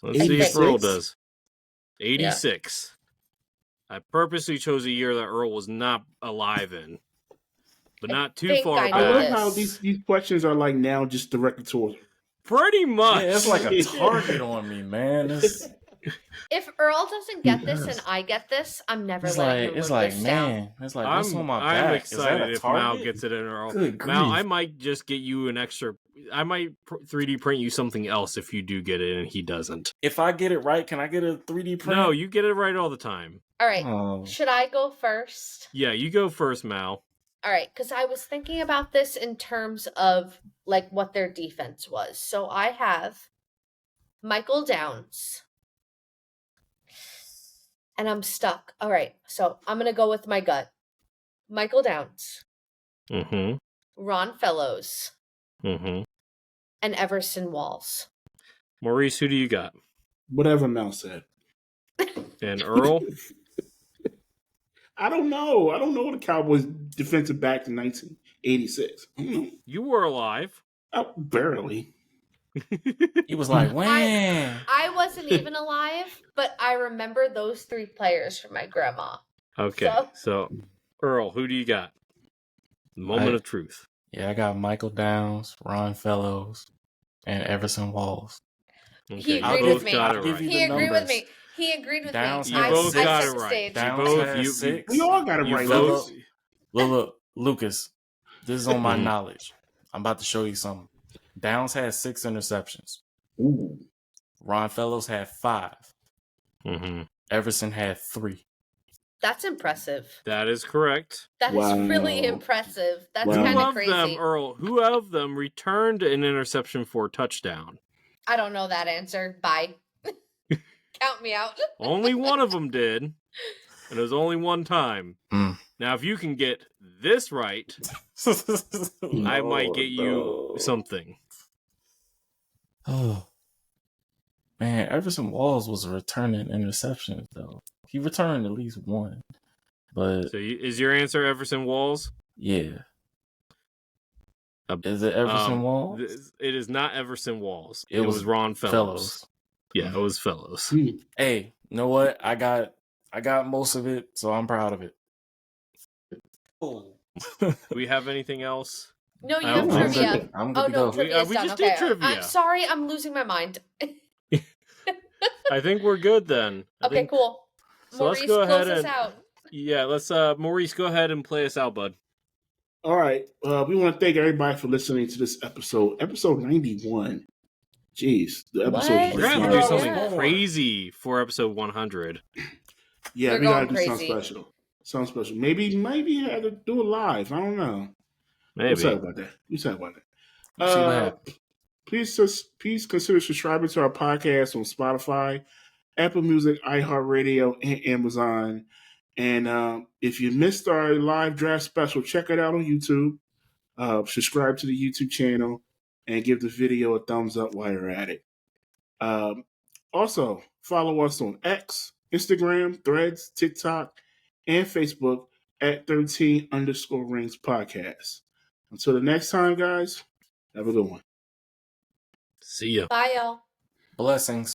Let's see if 86? Earl does. 86. I purposely chose a year that Earl was not alive in, but I not too think far I I know love back. how this. these questions are like now just directed towards. Pretty much. yeah, it's like a target on me, man. If Earl doesn't get this and Yes. I get this, I'm never It's letting like him it's live like this down. man, it's like what's on my I'm back? Is that excited a if Mal target? gets it in Earl. Good Mal, grief. I might just get you an extra. I might 3D print you something else if you do get it and he doesn't. If I get it right, can I get a 3D print? No, you get it right all the time. All right. Oh. Should I go first? Yeah, you go first, Mal. All right, because I was thinking about this in terms of like what their defense was. So I have Michael Downs. And I'm stuck. All right, so I'm going to go with my gut. Michael Downs, Mm-hmm. Ron Fellows, Mm-hmm. and Everson Walls. Maurice, who do you got? Whatever Mel said. And Earl? I don't know. I don't know the Cowboys defensive back in 1986. I don't know. You were alive. Oh, barely. He was like, when? I wasn't even alive, but I remember those 3 players from my grandma. Okay, so Earl, who do you got? Moment of truth. Yeah, I got Michael Downs, Ron Fellows, and Everson Walls. Okay, He you agreed both with me. got it I'll give right. you He the agreed with numbers. me. He agreed with Downs me. You had both six. got set it the right. stage. Downs both- had you- 6. We all got it You right. both- Lucas. Look, Lucas, this is on my Mhm. knowledge. I'm about to show you something. Downs had 6 interceptions. Ooh. Ron Fellows had 5. Mhm. Everson had 3. That's impressive. That is correct. That is Wow. really impressive. That's Wow. Who kind of of crazy. them, Earl? Who of them returned an interception for a touchdown? I don't know that answer. Bye. Count me out. Only one of them did, and it was only one time. Mm. Now, if you can get this right, I might get you something. Oh man, Everson Walls was returning interceptions though. He returned at least 1, but So, is your answer Everson Walls? yeah. Is it Everson Walls? It is not Everson Walls. It It was was Ron Fellows. Fellows. Yeah, it was Fellows. Hmm. Hey, you know what? I got most of it, so I'm proud of it. Do we have anything else? No, you I have don't know. trivia. I'm good Oh to no, go. trivia We done. just did Okay, trivia. I'm sorry, I'm losing my mind. I think we're good then. Okay, cool. So let's Maurice, go close ahead us and out. yeah, let's Maurice, go ahead and play us out, bud. All right. We want to thank everybody for listening to this episode 91. Jeez, the episode. What? We're gonna have to do Yeah. something crazy for episode 100. Yeah, We're we gotta going do something crazy. special. Something special. Maybe have to do it live. I don't know. Maybe. We'll talk about that. See what happens. Please consider subscribing to our podcast on Spotify, Apple Music, iHeartRadio, and Amazon. And if you missed our live draft special, check it out on YouTube. Subscribe to the YouTube channel and give the video a thumbs up while you're at it. Also, follow us on X, Instagram, Threads, TikTok, and Facebook at 13_rings podcast. Until the next time, guys, have a good one. See ya. Bye, y'all. Blessings.